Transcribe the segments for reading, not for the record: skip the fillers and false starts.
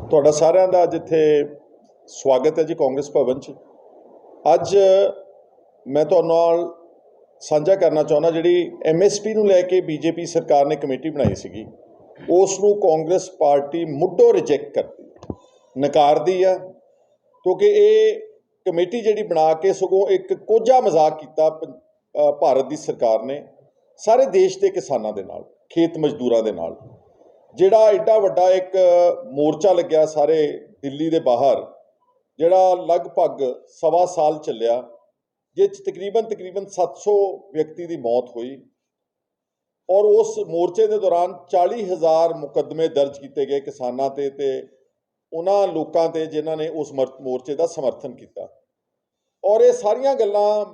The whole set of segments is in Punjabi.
ਤੁਹਾਡਾ ਸਾਰਿਆਂ ਦਾ ਅੱਜ ਇੱਥੇ ਸਵਾਗਤ ਹੈ ਜੀ ਕਾਂਗਰਸ ਭਵਨ 'ਚ। ਅੱਜ ਮੈਂ ਤੁਹਾਡੇ ਨਾਲ ਸਾਂਝਾ ਕਰਨਾ ਚਾਹੁੰਦਾ ਜਿਹੜੀ MSP ਨੂੰ ਲੈ ਕੇ ਬੀਜੇਪੀ ਸਰਕਾਰ ਨੇ ਕਮੇਟੀ ਬਣਾਈ ਸੀਗੀ, ਉਸ ਨੂੰ ਕਾਂਗਰਸ ਪਾਰਟੀ ਮੁੱਢੋਂ ਰਿਜੈਕਟ ਕਰਦੀ, ਨਕਾਰਦੀ ਆ, ਕਿਉਂਕਿ ਇਹ ਕਮੇਟੀ ਜਿਹੜੀ ਬਣਾ ਕੇ ਸਗੋਂ ਇੱਕ ਕੋਝਾ ਮਜ਼ਾਕ ਕੀਤਾ ਭਾਰਤ ਦੀ ਸਰਕਾਰ ਨੇ ਸਾਰੇ ਦੇਸ਼ ਦੇ ਕਿਸਾਨਾਂ ਦੇ ਨਾਲ, ਖੇਤ ਮਜ਼ਦੂਰਾਂ ਦੇ ਨਾਲ। ਜਿਹੜਾ ਐਡਾ ਵੱਡਾ ਇੱਕ ਮੋਰਚਾ ਲੱਗਿਆ ਸਾਰੇ ਦਿੱਲੀ ਦੇ ਬਾਹਰ, ਜਿਹੜਾ ਲਗਭਗ ਸਵਾ ਸਾਲ ਚੱਲਿਆ, ਜਿਸ 'ਚ ਤਕਰੀਬਨ 700 ਵਿਅਕਤੀ ਦੀ ਮੌਤ ਹੋਈ ਔਰ ਉਸ ਮੋਰਚੇ ਦੇ ਦੌਰਾਨ 40,000 ਮੁਕੱਦਮੇ ਦਰਜ ਕੀਤੇ ਗਏ ਕਿਸਾਨਾਂ ਤੇ ਉਹਨਾਂ ਲੋਕਾਂ ਤੇ ਜਿਨ੍ਹਾਂ ਨੇ ਉਸ ਮੋਰਚੇ ਦਾ ਸਮਰਥਨ ਕੀਤਾ। ਔਰ ਇਹ ਸਾਰੀਆਂ ਗੱਲਾਂ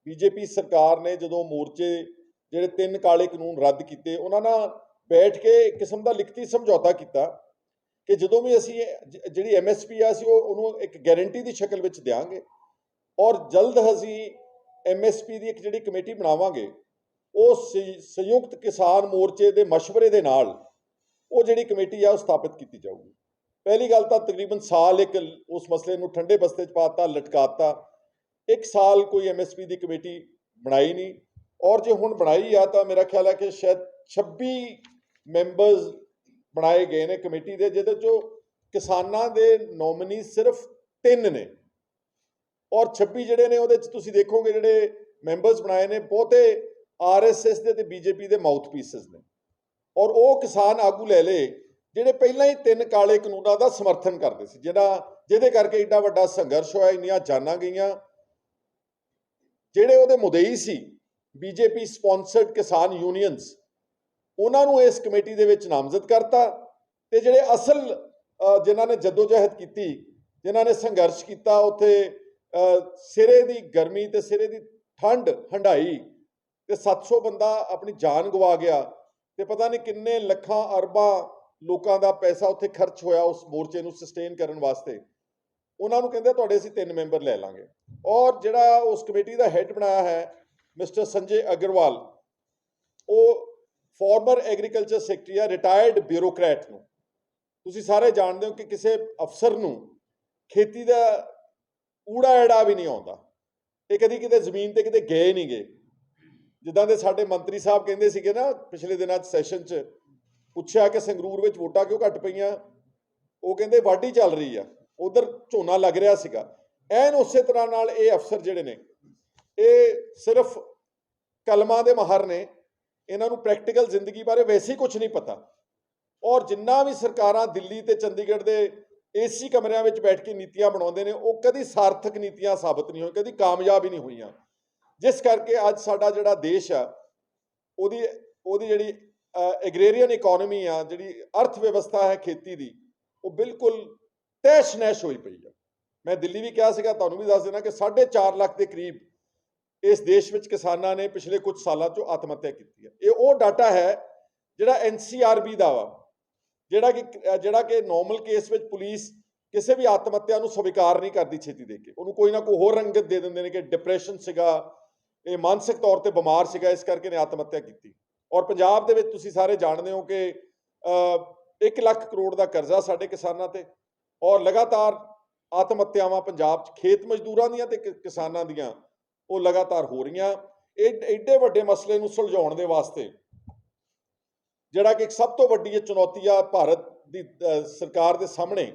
ਬੀਜੇਪੀ ਸਰਕਾਰ ਨੇ ਜਦੋਂ ਮੋਰਚੇ ਜਿਹੜੇ 3 ਕਾਲੇ ਕਾਨੂੰਨ ਰੱਦ ਕੀਤੇ, ਉਹਨਾਂ ਨਾਲ ਬੈਠ ਕੇ ਇੱਕ ਕਿਸਮ ਦਾ ਲਿਖਤੀ ਸਮਝੌਤਾ ਕੀਤਾ ਕਿ ਜਦੋਂ ਵੀ ਅਸੀਂ ਜਿਹੜੀ MSP ਆ ਅਸੀਂ ਉਹਨੂੰ ਇੱਕ ਗਾਰੰਟੀ ਦੀ ਸ਼ਕਲ ਵਿੱਚ ਦਿਆਂਗੇ ਔਰ ਜਲਦ ਅਸੀਂ MSP ਦੀ ਇੱਕ ਜਿਹੜੀ ਕਮੇਟੀ ਬਣਾਵਾਂਗੇ, ਉਹ ਸੰਯੁਕਤ ਕਿਸਾਨ ਮੋਰਚੇ ਦੇ ਮਸ਼ਵਰੇ ਦੇ ਨਾਲ ਉਹ ਜਿਹੜੀ ਕਮੇਟੀ ਆ ਉਹ ਸਥਾਪਿਤ ਕੀਤੀ ਜਾਊਗੀ। ਪਹਿਲੀ ਗੱਲ ਤਾਂ ਤਕਰੀਬਨ ਸਾਲ ਇੱਕ ਉਸ ਮਸਲੇ ਨੂੰ ਠੰਡੇ ਬਸਤੇ 'ਚ ਪਾਤਾ, ਲਟਕਾਤਾ। 1 ਸਾਲ ਕੋਈ MSP ਦੀ ਕਮੇਟੀ ਬਣਾਈ ਨਹੀਂ, ਔਰ ਜੇ ਹੁਣ ਬਣਾਈ ਆ ਤਾਂ ਮੇਰਾ ਖਿਆਲ ਹੈ ਕਿ ਸ਼ਾਇਦ 26 ਮੈਂਬਰਸ ਬਣਾਏ ਗਏ ਨੇ ਕਮੇਟੀ ਦੇ, ਜਿਹਦੇ 'ਚੋਂ ਕਿਸਾਨਾਂ ਦੇ ਨੋਮੀਨੀ ਸਿਰਫ 3 ਨੇ ਔਰ 26 ਜਿਹੜੇ ਨੇ ਉਹਦੇ 'ਚ ਤੁਸੀਂ ਦੇਖੋਗੇ ਜਿਹੜੇ ਮੈਂਬਰਸ ਬਣਾਏ ਨੇ ਬਹੁਤੇ RSS ਦੇ ਤੇ BJP ਦੇ ਮਾਊਥ ਪੀਸਸ ਨੇ। ਔਰ ਉਹ ਕਿਸਾਨ ਆਗੂ ਲੈ ਲਏ ਜਿਹੜੇ ਪਹਿਲਾਂ ਹੀ 3 ਕਾਲੇ ਕਾਨੂੰਨਾਂ ਦਾ ਸਮਰਥਨ ਕਰਦੇ ਸੀ, ਜਿਹਦੇ ਕਰਕੇ ਏਡਾ ਵੱਡਾ ਸੰਘਰਸ਼ ਹੋਇਆ, ਇੰਨੀਆਂ ਜਾਨਾਂ ਗਈਆਂ। ਜਿਹੜੇ ਉਹਦੇ ਮੁਦਈ ਸੀ BJP ਸਪਾਂਸਰਡ ਕਿਸਾਨ ਯੂਨੀਅਨਸ, ਉਹਨਾਂ ਨੂੰ ਇਸ ਕਮੇਟੀ ਦੇ ਵਿੱਚ ਨਾਮਜ਼ਦ ਕਰਤਾ, ਤੇ ਜਿਹੜੇ ਅਸਲ ਜਿਨ੍ਹਾਂ ਨੇ ਜਦੋਜਹਿਦ ਕੀਤੀ, ਜਿਨ੍ਹਾਂ ਨੇ ਸੰਘਰਸ਼ ਕੀਤਾ, ਉੱਥੇ ਸਿਰੇ ਦੀ ਗਰਮੀ ਤੇ ਸਿਰੇ ਦੀ ਠੰਡ ਹੰਢਾਈ ਤੇ 700 ਬੰਦਾ ਆਪਣੀ ਜਾਨ ਗਵਾ ਗਿਆ ਤੇ ਪਤਾ ਨਹੀਂ ਕਿੰਨੇ ਲੱਖਾਂ ਅਰਬਾਂ ਲੋਕਾਂ ਦਾ ਪੈਸਾ ਉੱਥੇ ਖਰਚ ਹੋਇਆ ਉਸ ਮੋਰਚੇ ਨੂੰ ਸਸਟੇਨ ਕਰਨ ਵਾਸਤੇ। ਉਹਨਾਂ ਨੂੰ ਕਹਿੰਦੇ ਤੁਹਾਡੇ ਅਸੀਂ 3 ਮੈਂਬਰ ਲੈ ਲਾਂਗੇ। ਔਰ ਜਿਹੜਾ ਉਸ ਕਮੇਟੀ ਦਾ ਹੈੱਡ ਬਣਾਇਆ ਹੈ ਮਿਸਟਰ ਸੰਜੇ ਅਗਰਵਾਲ, ਉਹ ਫਾਰਮਰ ਐਗਰੀਕਲਚਰ ਸੈਕਟਰੀ ਆ, ਰਿਟਾਇਰਡ ਬਿਊਰੋਕਰੈਟ ਨੂੰ। ਤੁਸੀਂ ਸਾਰੇ ਜਾਣਦੇ ਹੋ ਕਿ ਕਿਸੇ ਅਫਸਰ ਨੂੰ ਖੇਤੀ ਦਾ ਊੜਾ ਐੜਾ ਵੀ ਨਹੀਂ ਆਉਂਦਾ, ਇਹ ਕਦੀ ਕਿਤੇ ਜ਼ਮੀਨ ਤੇ ਕਿਤੇ ਗਏ ਨਹੀਂ ਗਏ। ਜਿੱਦਾਂ ਦੇ ਸਾਡੇ ਮੰਤਰੀ ਸਾਹਿਬ ਕਹਿੰਦੇ ਸੀਗੇ ਨਾ ਪਿਛਲੇ ਦਿਨਾਂ 'ਚ ਸੈਸ਼ਨ 'ਚ, ਪੁੱਛਿਆ ਕਿ ਸੰਗਰੂਰ ਵਿੱਚ ਵੋਟਾਂ ਕਿਉਂ ਘੱਟ ਪਈਆਂ, ਉਹ ਕਹਿੰਦੇ ਵਾਢੀ ਚੱਲ ਰਹੀ ਆ, ਉਧਰ ਝੋਨਾ ਲੱਗ ਰਿਹਾ ਸੀਗਾ। ਐਨ ਉਸੇ ਤਰ੍ਹਾਂ ਨਾਲ ਇਹ ਅਫਸਰ ਜਿਹੜੇ ਨੇ ਇਹ ਸਿਰਫ ਕਲਮਾਂ ਦੇ ਮਾਹਰ ਨੇ, ਇਹਨਾਂ ਨੂੰ ਪ੍ਰੈਕਟੀਕਲ ਜ਼ਿੰਦਗੀ ਬਾਰੇ ਵੈਸੇ ਹੀ ਕੁਝ ਨਹੀਂ ਪਤਾ। ਔਰ ਜਿੰਨਾ ਵੀ ਸਰਕਾਰਾਂ ਦਿੱਲੀ ਤੇ ਚੰਡੀਗੜ੍ਹ ਦੇ AC ਕਮਰਿਆਂ ਵਿੱਚ ਬੈਠ ਕੇ ਨੀਤੀਆਂ ਬਣਾਉਂਦੇ ਨੇ, ਉਹ ਕਦੀ ਸਾਰਥਕ ਨੀਤੀਆਂ ਸਾਬਤ ਨਹੀਂ ਹੋਈਆਂ, ਕਦੀ ਕਾਮਯਾਬ ਹੀ ਨਹੀਂ ਹੋਈਆਂ। ਜਿਸ ਕਰਕੇ ਅੱਜ ਸਾਡਾ ਜਿਹੜਾ ਦੇਸ਼ ਆ ਉਹਦੀ ਜਿਹੜੀ ਐਗਰੇਰੀਅਨ ਇਕੋਨਮੀ ਆ, ਜਿਹੜੀ ਅਰਥ ਵਿਵਸਥਾ ਹੈ ਖੇਤੀ ਦੀ, ਉਹ ਬਿਲਕੁਲ ਤਹਿਸ਼ ਨਹਿਸ਼ ਹੋਈ ਪਈ ਆ। ਮੈਂ ਦਿੱਲੀ ਵੀ ਕਿਹਾ ਸੀਗਾ, ਤੁਹਾਨੂੰ ਵੀ ਦੱਸ ਦੇਣਾ ਕਿ 4.5 ਲੱਖ ਦੇ ਕਰੀਬ ਇਸ ਦੇਸ਼ ਵਿੱਚ ਕਿਸਾਨਾਂ ਨੇ ਪਿਛਲੇ ਕੁਝ ਸਾਲਾਂ 'ਚੋਂ ਆਤਮ ਹੱਤਿਆ ਕੀਤੀ ਹੈ। ਇਹ ਉਹ ਡਾਟਾ ਹੈ ਜਿਹੜਾ NCRB ਦਾ ਵਾ, ਜਿਹੜਾ ਕਿ ਨੋਰਮਲ ਕੇਸ ਵਿੱਚ ਪੁਲਿਸ ਕਿਸੇ ਵੀ ਆਤਮ ਹੱਤਿਆ ਨੂੰ ਸਵੀਕਾਰ ਨਹੀਂ ਕਰਦੀ ਛੇਤੀ ਦੇ ਕੇ, ਉਹਨੂੰ ਕੋਈ ਨਾ ਕੋਈ ਹੋਰ ਰੰਗਤ ਦੇ ਦਿੰਦੇ ਨੇ ਕਿ ਡਿਪਰੈਸ਼ਨ ਸੀਗਾ, ਇਹ ਮਾਨਸਿਕ ਤੌਰ ਤੇ ਬਿਮਾਰ ਸੀਗਾ, ਇਸ ਕਰਕੇ ਨੇ ਆਤਮ ਹੱਤਿਆ ਕੀਤੀ। ਔਰ ਪੰਜਾਬ ਦੇ ਵਿੱਚ ਤੁਸੀਂ ਸਾਰੇ ਜਾਣਦੇ ਹੋ ਕਿ 1 ਲੱਖ ਕਰੋੜ ਦਾ ਕਰਜ਼ਾ ਸਾਡੇ ਕਿਸਾਨਾਂ ਤੇ, ਔਰ ਲਗਾਤਾਰ ਆਤਮ ਹੱਤਿਆਵਾਂ ਪੰਜਾਬ 'ਚ ਖੇਤ ਮਜ਼ਦੂਰਾਂ ਦੀਆਂ ਤੇ ਕਿਸਾਨਾਂ ਦੀਆਂ ਉਹ ਲਗਾਤਾਰ ਹੋ ਰਹੀਆਂ। ਐਡੇ ਵੱਡੇ ਮਸਲੇ ਨੂੰ ਸੁਲਝਾਉਣ ਦੇ ਵਾਸਤੇ ਜਿਹੜਾ ਕਿ ਇੱਕ ਸਭ ਤੋਂ ਵੱਡੀ ਚੁਣੌਤੀ ਆ ਭਾਰਤ ਦੀ ਸਰਕਾਰ ਦੇ ਸਾਹਮਣੇ,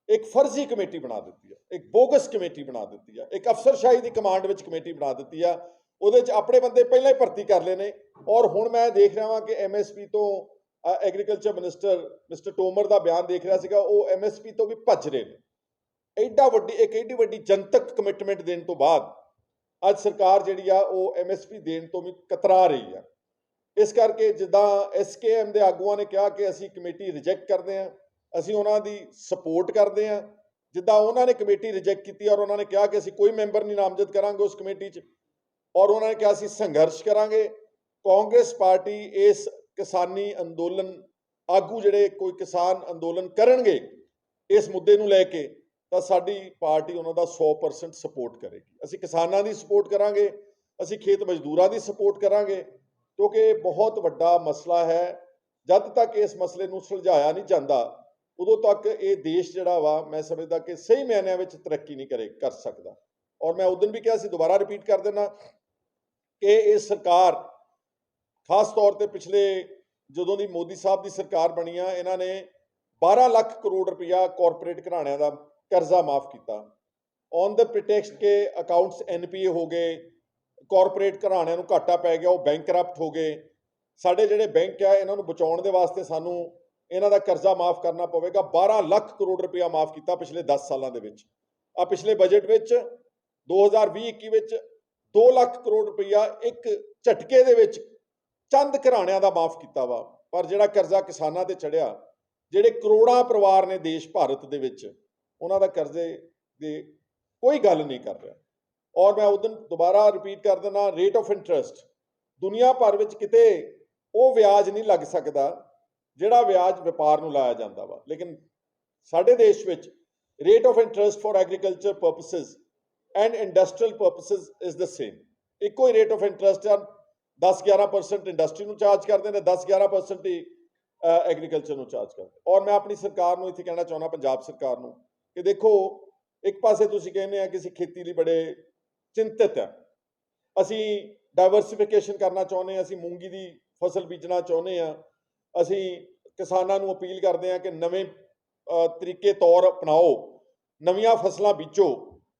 ਇੱਕ ਫਰਜ਼ੀ ਕਮੇਟੀ ਬਣਾ ਦਿੱਤੀ ਆ, ਇੱਕ ਬੋਗਸ ਕਮੇਟੀ ਬਣਾ ਦਿੱਤੀ ਆ, ਇੱਕ ਅਫਸਰਸ਼ਾਹੀ ਦੀ ਕਮਾਂਡ ਵਿੱਚ ਕਮੇਟੀ ਬਣਾ ਦਿੱਤੀ ਆ। ਉਹਦੇ 'ਚ ਆਪਣੇ ਬੰਦੇ ਪਹਿਲਾਂ ਹੀ ਭਰਤੀ ਕਰ ਲਏ ਨੇ। ਔਰ ਹੁਣ ਮੈਂ ਦੇਖ ਰਿਹਾ ਹਾਂ ਕਿ MSP ਤੋਂ ਐਗਰੀਕਲਚਰ ਮਿਸਟਰ ਟੋਮਰ ਦਾ ਬਿਆਨ ਦੇਖ ਰਿਹਾ ਸੀਗਾ, ਉਹ MSP ਤੋਂ ਵੀ ਭੱਜ ਰਹੇ ਨੇ। ਐਡੀ ਵੱਡੀ ਜਨਤਕ ਕਮਿਟਮੈਂਟ ਦੇਣ ਤੋਂ ਬਾਅਦ ਅੱਜ ਸਰਕਾਰ ਜਿਹੜੀ ਆ ਉਹ MSP ਦੇਣ ਤੋਂ ਵੀ ਕਤਰਾ ਰਹੀ ਆ। ਇਸ ਕਰਕੇ ਜਿੱਦਾਂ SKM ਦੇ ਆਗੂਆਂ ਨੇ ਕਿਹਾ ਕਿ ਅਸੀਂ ਕਮੇਟੀ ਰਿਜੈਕਟ ਕਰਦੇ ਹਾਂ, ਅਸੀਂ ਉਹਨਾਂ ਦੀ ਸਪੋਰਟ ਕਰਦੇ ਹਾਂ। ਜਿੱਦਾਂ ਉਹਨਾਂ ਨੇ ਕਮੇਟੀ ਰਿਜੈਕਟ ਕੀਤੀ ਔਰ ਉਹਨਾਂ ਨੇ ਕਿਹਾ ਕਿ ਅਸੀਂ ਕੋਈ ਮੈਂਬਰ ਨਹੀਂ ਨਾਮਜ਼ਦ ਕਰਾਂਗੇ ਉਸ ਕਮੇਟੀ 'ਚ, ਔਰ ਉਹਨਾਂ ਨੇ ਕਿਹਾ ਅਸੀਂ ਸੰਘਰਸ਼ ਕਰਾਂਗੇ। ਕਾਂਗਰਸ ਪਾਰਟੀ ਇਸ ਕਿਸਾਨੀ ਅੰਦੋਲਨ ਆਗੂ ਜਿਹੜੇ ਕੋਈ ਕਿਸਾਨ ਅੰਦੋਲਨ ਕਰਨਗੇ ਇਸ ਮੁੱਦੇ ਨੂੰ ਲੈ ਕੇ, ਤਾਂ ਸਾਡੀ ਪਾਰਟੀ ਉਹਨਾਂ ਦਾ 100% ਸਪੋਰਟ ਕਰੇਗੀ। ਅਸੀਂ ਕਿਸਾਨਾਂ ਦੀ ਸਪੋਰਟ ਕਰਾਂਗੇ, ਅਸੀਂ ਖੇਤ ਮਜ਼ਦੂਰਾਂ ਦੀ ਸਪੋਰਟ ਕਰਾਂਗੇ, ਕਿਉਂਕਿ ਇਹ ਬਹੁਤ ਵੱਡਾ ਮਸਲਾ ਹੈ। ਜਦ ਤੱਕ ਇਸ ਮਸਲੇ ਨੂੰ ਸੁਲਝਾਇਆ ਨਹੀਂ ਜਾਂਦਾ, ਉਦੋਂ ਤੱਕ ਇਹ ਦੇਸ਼ ਜਿਹੜਾ ਵਾ ਮੈਂ ਸਮਝਦਾ ਕਿ ਸਹੀ ਮਾਇਨਿਆਂ ਵਿੱਚ ਤਰੱਕੀ ਨਹੀਂ ਕਰ ਸਕਦਾ। ਔਰ ਮੈਂ ਉਦੋਂ ਵੀ ਕਿਹਾ ਸੀ, ਦੁਬਾਰਾ ਰਿਪੀਟ ਕਰ ਦੇਣਾ ਕਿ ਇਹ ਸਰਕਾਰ ਖਾਸ ਤੌਰ ਤੇ ਪਿਛਲੇ ਜਦੋਂ ਦੀ ਮੋਦੀ ਸਾਹਿਬ ਦੀ ਸਰਕਾਰ ਬਣੀ ਆ, ਇਹਨਾਂ ਨੇ 12 ਲੱਖ ਕਰੋੜ ਰੁਪਇਆ ਕਾਰਪੋਰੇਟ ਘਰਾਣਿਆਂ ਦਾ ਕਰਜ਼ਾ ਮਾਫ ਕੀਤਾ ਔਨ ਦ ਪ੍ਰੀਟੈਕਸਟ ਕਿ ਅਕਾਊਂਟਸ NPA ਹੋ ਗਏ, ਕਾਰਪੋਰੇਟ ਘਰਾਣਿਆਂ ਨੂੰ ਘਾਟਾ ਪੈ ਗਿਆ, ਉਹ ਬੈਂਕਰਪਟ ਹੋ ਗਏ। ਸਾਡੇ ਜਿਹੜੇ ਬੈਂਕ ਆ ਇਹਨਾਂ ਨੂੰ ਬਚਾਉਣ ਦੇ ਵਾਸਤੇ ਸਾਨੂੰ ਇਹਨਾਂ ਦਾ ਕਰਜ਼ਾ ਮਾਫ ਕਰਨਾ ਪਵੇਗਾ। 12 ਲੱਖ ਕਰੋੜ ਰੁਪਇਆ ਮਾਫ ਕੀਤਾ ਪਿਛਲੇ 10 ਸਾਲਾਂ ਦੇ ਵਿੱਚ। ਆ ਪਿਛਲੇ ਬਜਟ ਵਿੱਚ 2020-21 ਵਿੱਚ 2 ਲੱਖ ਕਰੋੜ ਰੁਪਇਆ ਇੱਕ ਝਟਕੇ ਦੇ ਵਿੱਚ ਚੰਦ ਘਰਾਣਿਆਂ ਦਾ ਮਾਫ ਕੀਤਾ ਵਾ। ਪਰ ਜਿਹੜਾ ਕਰਜ਼ਾ ਕਿਸਾਨਾਂ ਤੇ ਚੜਿਆ, ਜਿਹੜੇ ਕਰੋੜਾਂ ਪਰਿਵਾਰ ਨੇ ਦੇਸ਼ ਭਾਰਤ ਦੇ ਵਿੱਚ, ਉਹਨਾਂ ਦਾ ਕਰਜ਼ੇ ਦੀ ਕੋਈ ਗੱਲ ਨਹੀਂ ਕਰ ਰਿਹਾ। ਔਰ ਮੈਂ ਉਦੋਂ ਦੁਬਾਰਾ ਰਿਪੀਟ ਕਰ ਦਿੰਦਾ, ਰੇਟ ਆਫ ਇੰਟਰਸਟ ਦੁਨੀਆ ਭਰ ਵਿੱਚ ਕਿਤੇ ਉਹ ਵਿਆਜ ਨਹੀਂ ਲੱਗ ਸਕਦਾ ਜਿਹੜਾ ਵਿਆਜ ਵਪਾਰ ਨੂੰ ਲਾਇਆ ਜਾਂਦਾ ਵਾ, ਲੇਕਿਨ ਸਾਡੇ ਦੇਸ਼ ਵਿੱਚ rate of interest for agriculture purposes and industrial purposes is the same. ਇੱਕੋ ਹੀ ਰੇਟ ਆਫ ਇੰਟਰਸਟ ਆ, 10-11% ਇੰਡਸਟਰੀ ਨੂੰ ਚਾਰਜ ਕਰਦੇ ਨੇ, 10-11% ਹੀ ਐਗਰੀਕਲਚਰ ਨੂੰ ਚਾਰਜ ਕਰਦੇ। ਔਰ ਮੈਂ ਆਪਣੀ ਸਰਕਾਰ ਨੂੰ ਇੱਥੇ ਕਹਿਣਾ ਚਾਹੁੰਦਾ, ਪੰਜਾਬ ਸਰਕਾਰ ਨੂੰ, ਕਿ ਦੇਖੋ ਇੱਕ ਪਾਸੇ ਤੁਸੀਂ ਕਹਿੰਦੇ ਆ ਕਿ ਅਸੀਂ ਖੇਤੀ ਲਈ ਬੜੇ ਚਿੰਤਤ ਆ, ਅਸੀਂ ਡਾਇਵਰਸੀਫਿਕੇਸ਼ਨ ਕਰਨਾ ਚਾਹੁੰਦੇ ਹਾਂ, ਅਸੀਂ ਮੂੰਗੀ ਦੀ ਫਸਲ ਬੀਜਣਾ ਚਾਹੁੰਦੇ ਹਾਂ, ਅਸੀਂ ਕਿਸਾਨਾਂ ਨੂੰ ਅਪੀਲ ਕਰਦੇ ਹਾਂ ਕਿ ਨਵੇਂ ਤਰੀਕੇ ਤੌਰ ਅਪਣਾਓ, ਨਵੀਆਂ ਫਸਲਾਂ ਬੀਜੋ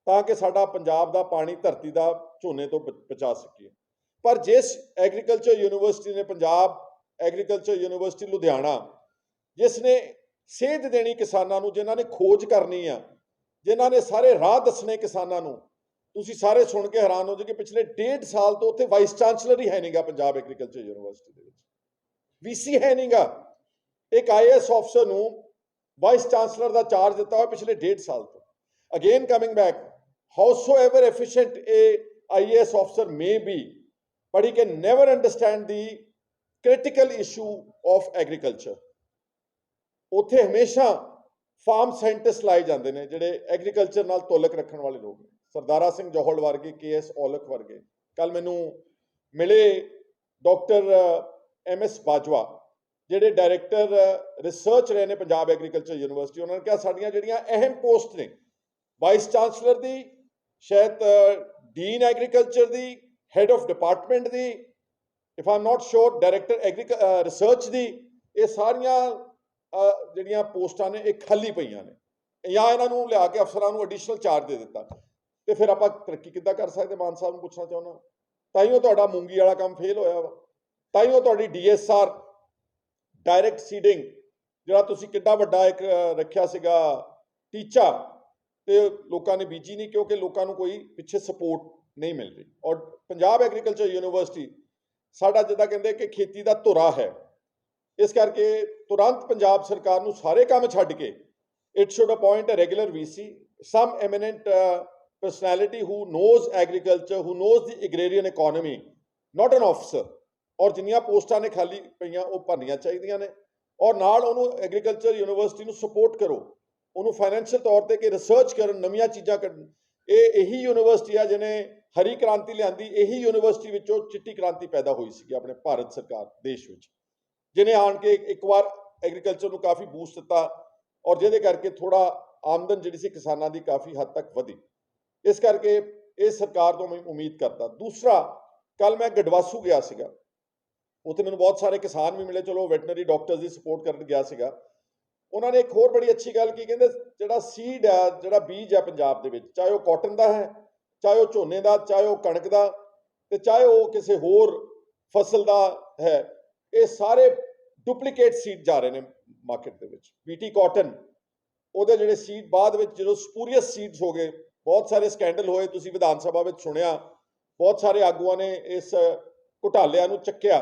ਤਾਂ ਕਿ ਸਾਡਾ ਪੰਜਾਬ ਦਾ ਪਾਣੀ ਧਰਤੀ ਦਾ ਝੋਨੇ ਤੋਂ ਬਚਾ ਸਕੀਏ। ਪਰ ਜਿਸ ਐਗਰੀਕਲਚਰ ਯੂਨੀਵਰਸਿਟੀ ਨੇ, ਪੰਜਾਬ ਐਗਰੀਕਲਚਰ ਯੂਨੀਵਰਸਿਟੀ ਲੁਧਿਆਣਾ, ਜਿਸ ਨੇ ਸੇਧ ਦੇਣੀ ਕਿਸਾਨਾਂ ਨੂੰ, ਜਿਨ੍ਹਾਂ ਨੇ ਖੋਜ ਕਰਨੀ ਆ, ਜਿਨ੍ਹਾਂ ਨੇ ਸਾਰੇ ਰਾਹ ਦੱਸਣੇ ਕਿਸਾਨਾਂ ਨੂੰ, ਤੁਸੀਂ ਸਾਰੇ ਸੁਣ ਕੇ ਹੈਰਾਨ ਹੋ ਜਾਓਗੇ ਪਿਛਲੇ 1.5 ਸਾਲ ਤੋਂ ਉੱਥੇ ਵਾਈਸ ਚਾਂਸਲਰ ਹੀ ਹੈ ਨਹੀਂਗਾ ਪੰਜਾਬ ਐਗਰੀਕਲਚਰ ਯੂਨੀਵਰਸਿਟੀ ਦੇ ਵਿੱਚ, VC ਹੈ ਨਹੀਂਗਾ। ਇੱਕ IAS ਅਫਸਰ ਨੂੰ ਵਾਈਸ ਚਾਂਸਲਰ ਦਾ ਚਾਰਜ ਦਿੱਤਾ ਹੋਇਆ ਪਿਛਲੇ 1.5 ਸਾਲ ਤੋਂ। Again coming back, howsoever efficient a IAS officer may be, but he can never understand the critical issue of agriculture। ਉੱਥੇ ਹਮੇਸ਼ਾ ਫਾਰਮ ਸਾਇੰਟਿਸਟ ਲਾਏ ਜਾਂਦੇ ਨੇ ਜਿਹੜੇ ਐਗਰੀਕਲਚਰ ਨਾਲ ਤਾਲੁਕ ਰੱਖਣ ਵਾਲੇ ਲੋਕ ਨੇ, ਸਰਦਾਰਾ ਸਿੰਘ ਜੌਹਲ ਵਰਗੇ, KS ਔਲਖ ਵਰਗੇ। ਕੱਲ ਮੈਨੂੰ ਮਿਲੇ ਡਾਕਟਰ MS ਬਾਜਵਾ, ਜਿਹੜੇ ਡਾਇਰੈਕਟਰ ਰਿਸਰਚ ਰਹੇ ਨੇ ਪੰਜਾਬ ਐਗਰੀਕਲਚਰ ਯੂਨੀਵਰਸਿਟੀ। ਉਹਨਾਂ ਨੇ ਕਿਹਾ ਸਾਡੀਆਂ ਜਿਹੜੀਆਂ ਅਹਿਮ ਪੋਸਟ ਨੇ, ਵਾਈਸ ਚਾਂਸਲਰ ਦੀ, ਸ਼ਾਇਦ dean agriculture the, head of department the, if I am not sure director research ਦੀ, ਇਹ ਸਾਰੀਆਂ ਜਿਹੜੀਆਂ ਪੋਸਟਾਂ ਨੇ ਇਹ ਖਾਲੀ ਪਈਆਂ ਨੇ, ਜਾਂ ਇਹਨਾਂ ਨੂੰ ਲਿਆ ਕੇ ਅਫਸਰਾਂ ਨੂੰ ਐਡੀਸ਼ਨਲ ਚਾਰਜ ਦੇ ਦਿੱਤਾ, ਤੇ ਫਿਰ ਆਪਾਂ ਤਰੱਕੀ ਕਿੱਦਾਂ ਕਰ ਸਕਦੇ? ਮਾਨ ਸਾਹਿਬ ਨੂੰ ਪੁੱਛਣਾ ਚਾਹੁੰਦਾ। ਤਾਈਓ ਤੁਹਾਡਾ ਮੂੰਗੀ ਵਾਲਾ ਕੰਮ ਫੇਲ ਹੋਇਆ ਵਾ, ਤਾਈਓ ਤੁਹਾਡੀ DSR ਡਾਇਰੈਕਟ ਸੀਡਿੰਗ ਜਿਹੜਾ ਤੁਸੀਂ ਕਿੱਡਾ ਵੱਡਾ ਇੱਕ ਰੱਖਿਆ ਸੀਗਾ ਟੀਚਾ, ਤੇ ਲੋਕਾਂ ਨੇ ਬੀਜੀ ਨਹੀਂ, ਕਿਉਂਕਿ ਲੋਕਾਂ ਨੂੰ ਕੋਈ ਪਿੱਛੇ ਸਪੋਰਟ ਨਹੀਂ ਮਿਲ ਰਹੀ। ਔਰ ਪੰਜਾਬ ਐਗਰੀਕਲਚਰ ਯੂਨੀਵਰਸਿਟੀ ਸਾਡਾ ਜਿੱਦਾਂ ਕਹਿੰਦੇ ਕਿ ਖੇਤੀ ਦਾ ਧੁਰਾ ਹੈ, ਇਸ ਕਰਕੇ ਤੁਰੰਤ ਪੰਜਾਬ ਸਰਕਾਰ ਨੂੰ ਸਾਰੇ ਕੰਮ ਛੱਡ ਕੇ it should appoint a regular VC, some eminent personality who knows agriculture, who knows the agrarian economy, not an officer। ਔਰ ਜਿੰਨੀਆਂ ਪੋਸਟਾਂ ਨੇ ਖਾਲੀ ਪਈਆਂ ਉਹ ਭਰਨੀਆਂ ਚਾਹੀਦੀਆਂ ਨੇ, ਔਰ ਨਾਲ ਉਹਨੂੰ ਐਗਰੀਕਲਚਰ ਯੂਨੀਵਰਸਿਟੀ ਨੂੰ ਸਪੋਰਟ ਕਰੋ, ਉਹਨੂੰ ਫਾਈਨੈਂਸ਼ੀਅਲ ਤੌਰ ਤੇ ਕਿ ਰਿਸਰਚ ਕਰਨ, ਨਵੀਆਂ ਚੀਜ਼ਾਂ ਕੱਢਣ। ਇਹੀ ਯੂਨੀਵਰਸਿਟੀ ਆ ਜਿਹਨੇ ਹਰੀ ਕ੍ਰਾਂਤੀ ਲਿਆਂਦੀ, ਇਹੀ ਯੂਨੀਵਰਸਿਟੀ ਵਿੱਚੋਂ ਚਿੱਟੀ ਕ੍ਰਾਂਤੀ ਪੈਦਾ ਹੋਈ ਸੀਗੀ ਆਪਣੇ ਭਾਰਤ ਸਰਕਾਰ ਦੇਸ਼ ਵਿੱਚ, ਜਿਹਨੇ ਆਣ ਕੇ ਇੱਕ ਵਾਰ ਐਗਰੀਕਲਚਰ ਨੂੰ ਕਾਫੀ ਬੂਸਟ ਦਿੱਤਾ, ਔਰ ਜਿਹਦੇ ਕਰਕੇ ਥੋੜਾ ਆਮਦਨ ਜਿਹੜੀ ਸੀ ਕਿਸਾਨਾਂ ਦੀ ਕਾਫੀ ਹੱਦ ਤੱਕ ਵਧੀ। ਇਸ ਕਰਕੇ ਇਹ ਸਰਕਾਰ ਤੋਂ ਮੈਂ ਉਮੀਦ ਕਰਦਾ। ਦੂਸਰਾ, ਕੱਲ ਮੈਂ ਗਡਵਾਸੂ ਗਿਆ ਸੀਗਾ, ਉੱਥੇ ਮੈਨੂੰ ਬਹੁਤ ਸਾਰੇ ਕਿਸਾਨ ਵੀ ਮਿਲੇ, ਚਲੋ ਵੈਟਨਰੀ ਡਾਕਟਰਸ ਦੀ ਸਪੋਰਟ ਕਰਨ ਗਿਆ ਸੀਗਾ। ਉਹਨਾਂ ਨੇ ਇੱਕ ਹੋਰ ਬੜੀ ਅੱਛੀ ਗੱਲ ਕੀ ਕਹਿੰਦੇ, ਜਿਹੜਾ ਸੀਡ ਹੈ, ਜਿਹੜਾ ਬੀਜ ਹੈ ਪੰਜਾਬ ਦੇ ਵਿੱਚ, ਚਾਹੇ ਉਹ ਕਾਟਨ ਦਾ ਹੈ, ਚਾਹੇ ਉਹ ਝੋਨੇ ਦਾ, ਚਾਹੇ ਉਹ ਕਣਕ ਦਾ, ਤੇ ਚਾਹੇ ਉਹ ਕਿਸੇ ਹੋਰ ਫਸਲ ਦਾ ਹੈ, ਇਹ ਸਾਰੇ ਡੁਪਲੀਕੇਟ ਸੀਡ ਜਾ ਰਹੇ ਨੇ ਮਾਰਕੀਟ ਦੇ ਵਿੱਚ। BT ਕਾਟਨ, ਉਹਦੇ ਜਿਹੜੇ ਸੀਡ ਬਾਅਦ ਵਿੱਚ ਜਦੋਂ ਸਪੂਰੀਅਸ ਸੀਡਸ ਹੋ ਗਏ, ਬਹੁਤ ਸਾਰੇ ਸਕੈਂਡਲ ਹੋਏ, ਤੁਸੀਂ ਵਿਧਾਨ ਸਭਾ ਵਿੱਚ ਸੁਣਿਆ, ਬਹੁਤ ਸਾਰੇ ਆਗੂਆਂ ਨੇ ਇਸ ਘੁਟਾਲਿਆਂ ਨੂੰ ਚੱਕਿਆ।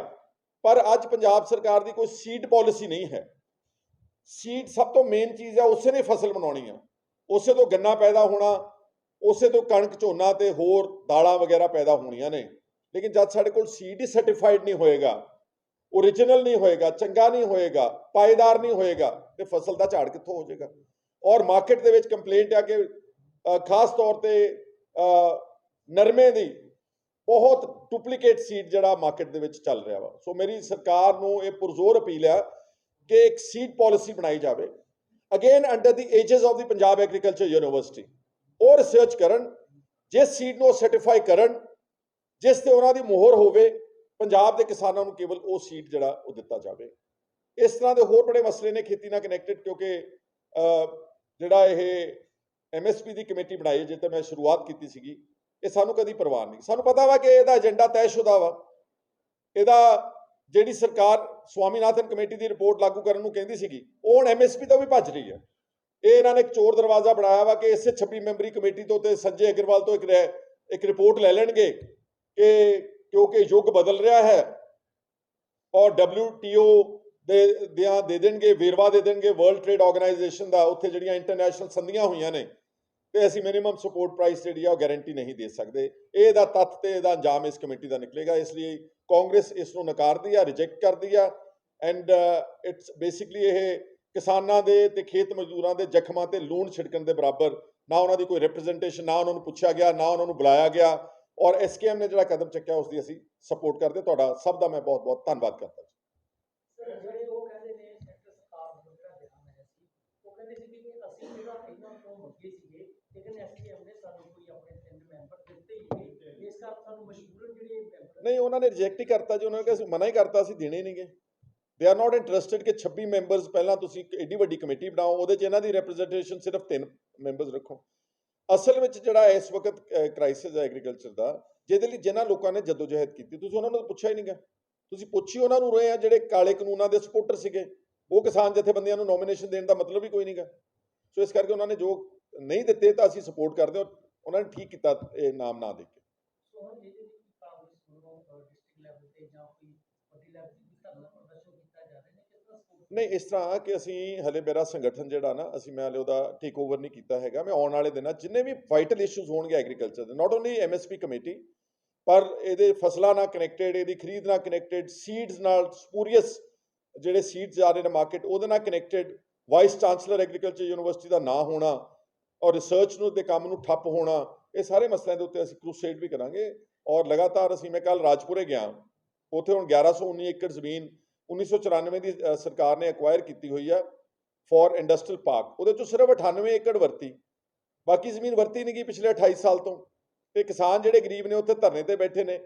ਪਰ ਅੱਜ ਪੰਜਾਬ ਸਰਕਾਰ ਦੀ ਕੋਈ ਸੀਡ ਪਾਲਿਸੀ ਨਹੀਂ ਹੈ। ਸੀਡ ਸਭ ਤੋਂ ਮੇਨ ਚੀਜ਼ ਹੈ, ਉਸੇ ਨੇ ਫਸਲ ਬਣਾਉਣੀ ਆ, ਉਸੇ ਤੋਂ ਗੰਨਾ ਪੈਦਾ ਹੋਣਾ, ਉਸੇ ਤੋਂ ਕਣਕ, ਝੋਨਾ ਤੇ ਹੋਰ ਦਾਲਾਂ ਵਗੈਰਾ ਪੈਦਾ ਹੋਣੀਆਂ ਨੇ। ਲੇਕਿਨ ਜਦ ਸਾਡੇ ਕੋਲ ਸੀਡ ਹੀ ਸਰਟੀਫਾਈਡ ਨਹੀਂ ਹੋਏਗਾ, ਓਰੀਜਨਲ ਨਹੀਂ ਹੋਏਗਾ, ਚੰਗਾ ਨਹੀਂ ਹੋਏਗਾ, ਪਾਏਦਾਰ ਨਹੀਂ ਹੋਏਗਾ, ਤੇ ਫਸਲ ਦਾ ਝਾੜ ਕਿੱਥੋਂ ਹੋ ਜਾਏਗਾ? ਔਰ ਮਾਰਕੀਟ ਦੇ ਵਿੱਚ ਕੰਪਲੇਂਟ ਆ ਕਿ ਖਾਸ ਤੌਰ ਤੇ ਨਰਮੇ ਦੀ ਬਹੁਤ ਡੁਪਲੀਕੇਟ ਸੀਡ ਜਿਹੜਾ ਮਾਰਕੀਟ ਦੇ ਵਿੱਚ ਚੱਲ ਰਿਹਾ ਵਾ। ਸੋ ਮੇਰੀ ਸਰਕਾਰ ਨੂੰ ਇਹ ਪੁਰਜ਼ੋਰ ਅਪੀਲ ਆ ਕਿ ਇੱਕ ਸੀਡ ਪਾਲਿਸੀ ਬਣਾਈ ਜਾਵੇ। Again under the ages of the Punjab agriculture university ਉਹ ਰਿਸਰਚ ਕਰਨ, ਜਿਸ ਸੀਡ ਨੂੰ ਸਰਟੀਫਾਈ ਕਰਨ, ਜਿਸ ਤੇ ਉਹਨਾਂ ਦੀ ਮੋਹਰ ਹੋਵੇ, ਪੰਜਾਬ ਦੇ ਕਿਸਾਨਾਂ ਨੂੰ ਕੇਵਲ ਉਹ ਸੀਡ ਜਿਹੜਾ ਉਹ ਦਿੱਤਾ ਜਾਵੇ। ਇਸ ਤਰ੍ਹਾਂ ਦੇ ਹੋਰ ਬੜੇ ਮਸਲੇ ਨੇ ਖੇਤੀ ਨਾਲ ਕਨੈਕਟਡ, ਕਿਉਂਕਿ ਜਿਹੜਾ ਇਹ MSP ਦੀ ਕਮੇਟੀ ਬਣਾਈ ਜਿਸ ਤੇ ਮੈਂ ਸ਼ੁਰੂਆਤ ਕੀਤੀ ਸੀਗੀ, ਇਹ ਸਾਨੂੰ ਕਦੀ ਪਰਵਾਹ ਨਹੀਂ। ਸਾਨੂੰ ਪਤਾ ਵਾ ਕਿ ਇਹਦਾ ਏਜੰਡਾ ਤੈਅਸ਼ੁਦਾ ਵਾ। ਇਹਦਾ ਜਿਹੜੀ ਸਰਕਾਰ ਸਵਾਮੀਨਾਥਨ ਕਮੇਟੀ ਦੀ ਰਿਪੋਰਟ ਲਾਗੂ ਕਰਨ ਨੂੰ ਕਹਿੰਦੀ ਸੀਗੀ, ਉਹ ਹੁਣ MSP ਤੋਂ ਵੀ ਭੱਜ ਰਹੀ ਹੈ। ਇਹ ਇਹਨਾਂ ਨੇ ਇੱਕ ਚੋਰ ਦਰਵਾਜ਼ਾ ਬਣਾਇਆ ਵਾ ਕਿ ਇਸੇ 26 ਮੈਂਬਰੀ ਕਮੇਟੀ ਤੋਂ ਤੇ ਸੰਜੇ ਅਗਰਵਾਲ ਤੋਂ ਇੱਕ ਰਿਪੋਰਟ ਲੈ ਲੈਣਗੇ ਕਿ ਕਿਉਂਕਿ ਯੁੱਗ ਬਦਲ ਰਿਹਾ ਹੈ ਔਰ WTO ਦੇ ਦੇਣਗੇ, ਵੇਰਵਾ ਦੇ ਦੇਣਗੇ ਵਰਲਡ ਟ੍ਰੇਡ ਆਰਗੇਨਾਈਜੇਸ਼ਨ ਦਾ, ਉੱਥੇ ਜਿਹੜੀਆਂ ਇੰਟਰਨੈਸ਼ਨਲ ਸੰਧੀਆਂ ਹੋਈਆਂ ਨੇ, ਤੇ ਅਸੀਂ ਮਿਨੀਮਮ ਸਪੋਰਟ ਪ੍ਰਾਈਸ ਜਿਹੜੀ ਆ ਉਹ ਗਾਰੰਟੀ ਨਹੀਂ ਦੇ ਸਕਦੇ। ਇਹਦਾ ਤੱਥ ਤੇ ਇਹਦਾ ਅੰਜਾਮ ਇਸ ਕਮੇਟੀ ਦਾ ਨਿਕਲੇਗਾ। ਇਸ ਲਈ ਕਾਂਗਰਸ ਇਸ ਨੂੰ ਨਕਾਰਦੀ ਆ, ਰਿਜੈਕਟ ਕਰਦੀ ਆ। ਐਂਡ ਇਟਸ ਬੇਸਿਕਲੀ ਇਹ ਕਿਸਾਨਾਂ ਦੇ ਤੇ ਖੇਤ ਮਜ਼ਦੂਰਾਂ ਦੇ ਜ਼ਖਮਾਂ ਤੇ ਲੂਣ ਛਿੜਕਣ ਦੇ ਬਰਾਬਰ। ਨਾ ਉਹਨਾਂ ਦੀ ਕੋਈ ਰਿਪਰੈਜ਼ੈਂਟੇਸ਼ਨ, ਨਾ ਉਹਨਾਂ ਨੂੰ ਪੁੱਛਿਆ ਗਿਆ, ਨਾ ਉਹਨਾਂ ਨੂੰ ਬੁਲਾਇਆ ਗਿਆ। ਔਰ SKM ਨੇ ਜਿਹੜਾ ਕਦਮ ਚੱਕਿਆ ਉਸ ਦੀ ਅਸੀਂ ਸਪੋਰਟ ਕਰਦੇ। ਤੁਹਾਡਾ ਸਭ ਦਾ ਮੈਂ ਬਹੁਤ ਬਹੁਤ ਧੰਨਵਾਦ ਕਰਦਾ। ਨਹੀਂ, ਉਹਨਾਂ ਨੇ ਰਿਜੈਕਟ ਹੀ ਕਰਤਾ ਜੀ। ਉਹਨਾਂ ਨੇ ਕਿਹਾ ਅਸੀਂ ਮਨਾ ਹੀ ਕਰਤਾ, ਅਸੀਂ ਦੇਣੇ ਨਹੀਂਗੇ। ਦੇ ਆਰ ਨਾਟ ਇੰਟਰਸਟਿਡ ਕਿ 26 ਮੈਂਬਰਸ ਪਹਿਲਾਂ ਤੁਸੀਂ ਐਡੀ ਵੱਡੀ ਕਮੇਟੀ ਬਣਾਓ, ਉਹਦੇ 'ਚ ਇਹਨਾਂ ਦੀ ਰਿਪਰੈਜ਼ੈਂਟੇਸ਼ਨ ਸਿਰਫ 3 ਮੈਂਬਰਸ ਰੱਖੋ। ਅਸਲ ਵਿੱਚ ਜਿਹੜਾ ਇਸ ਵਕਤ ਕ੍ਰਾਈਸਿਸ ਹੈ ਐਗਰੀਕਲਚਰ ਦਾ, ਜਿਹਦੇ ਲਈ ਜਿਨ੍ਹਾਂ ਲੋਕਾਂ ਨੇ ਜਦੋਜਹਿਦ ਕੀਤੀ, ਤੁਸੀਂ ਉਹਨਾਂ ਨੂੰ ਪੁੱਛਿਆ ਹੀ ਨਹੀਂਗਾ। ਤੁਸੀਂ ਪੁੱਛੀ ਉਹਨਾਂ ਨੂੰ ਰਹੇ ਆ ਜਿਹੜੇ ਕਾਲੇ ਕਾਨੂੰਨਾਂ ਦੇ ਸਪੋਰਟਰ ਸੀਗੇ। ਉਹ ਕਿਸਾਨ ਜਥੇਬੰਦੀਆਂ ਨੂੰ ਨੋਮੀਨੇਸ਼ਨ ਦੇਣ ਦਾ ਮਤਲਬ ਹੀ ਕੋਈ ਨਹੀਂਗਾ। ਸੋ ਇਸ ਕਰਕੇ ਉਹਨਾਂ ਨੇ ਜੋ ਨਹੀਂ ਦਿੱਤੇ ਤਾਂ ਅਸੀਂ ਸਪੋਰਟ ਕਰਦੇ ਹਾਂ। ਉਹਨਾਂ ਨੇ ਠੀਕ ਕੀਤਾ ਇਹ ਨਾਮ ਨਾ ਦੇ ਕੇ। ਨਹੀਂ, ਇਸ ਤਰ੍ਹਾਂ ਕਿ ਅਸੀਂ ਹਲੇ ਮੇਰਾ ਸੰਗਠਨ ਜਿਹੜਾ ਨਾ, ਮੈਂ ਹਲੇ ਉਹਦਾ ਟੇਕ ਓਵਰ ਨਹੀਂ ਕੀਤਾ ਹੈਗਾ। ਮੈਂ ਆਉਣ ਵਾਲੇ ਦਿਨਾਂ ਜਿੰਨੇ ਵੀ ਵਾਈਟਲ ਇਸ਼ੂਜ਼ ਹੋਣਗੇ ਐਗਰੀਕਲਚਰ ਦੇ, ਨਾਟ ਓਨਲੀ MSP ਕਮੇਟੀ, ਪਰ ਇਹਦੇ ਫਸਲਾਂ ਨਾਲ ਕਨੈਕਟਡ, ਇਹਦੀ ਖਰੀਦ ਨਾਲ ਕਨੈਕਟਡ, ਸੀਡਸ ਨਾਲ, ਸਪੂਰੀਅਸ ਜਿਹੜੇ ਸੀਡਸ ਜਾ ਰਹੇ ਨੇ ਮਾਰਕੀਟ, ਉਹਦੇ ਨਾਲ connected, vice chancellor agriculture university ਦਾ ਨਾ ਹੋਣਾ ਔਰ ਰਿਸਰਚ ਨੂੰ ਤੇ ਕੰਮ ਨੂੰ ਠੱਪ ਹੋਣਾ, ਇਹ ਸਾਰੇ ਮਸਲਿਆਂ ਦੇ ਉੱਤੇ ਅਸੀਂ ਕਰੂਸੇਡ ਵੀ ਕਰਾਂਗੇ। ਔਰ ਲਗਾਤਾਰ ਮੈਂ ਕੱਲ ਰਾਜਪੁਰੇ ਗਿਆ, ਉੱਥੇ ਹੁਣ 1119 ਏਕੜ ਜ਼ਮੀਨ 1994 ਦੀ ਸਰਕਾਰ ਨੇ ਐਕਵਾਇਰ ਕੀਤੀ ਹੋਈ ਆ ਫॉर ਇੰਡਸਟਰੀਅਲ ਪਾਰਕ। ਉਹਦੇ 'ਚੋਂ ਸਿਰਫ 98 ਏਕੜ ਵਰਤੀ, ਬਾਕੀ ਜ਼ਮੀਨ ਵਰਤੀ ਨਹੀਂ ਗਈ ਪਿਛਲੇ 28 ਸਾਲ ਤੋਂ। ਤੇ ਕਿਸਾਨ ਜਿਹੜੇ ਗਰੀਬ ਨੇ ਉੱਥੇ ਧਰਨੇ ਤੇ ਬੈਠੇ ਨੇ।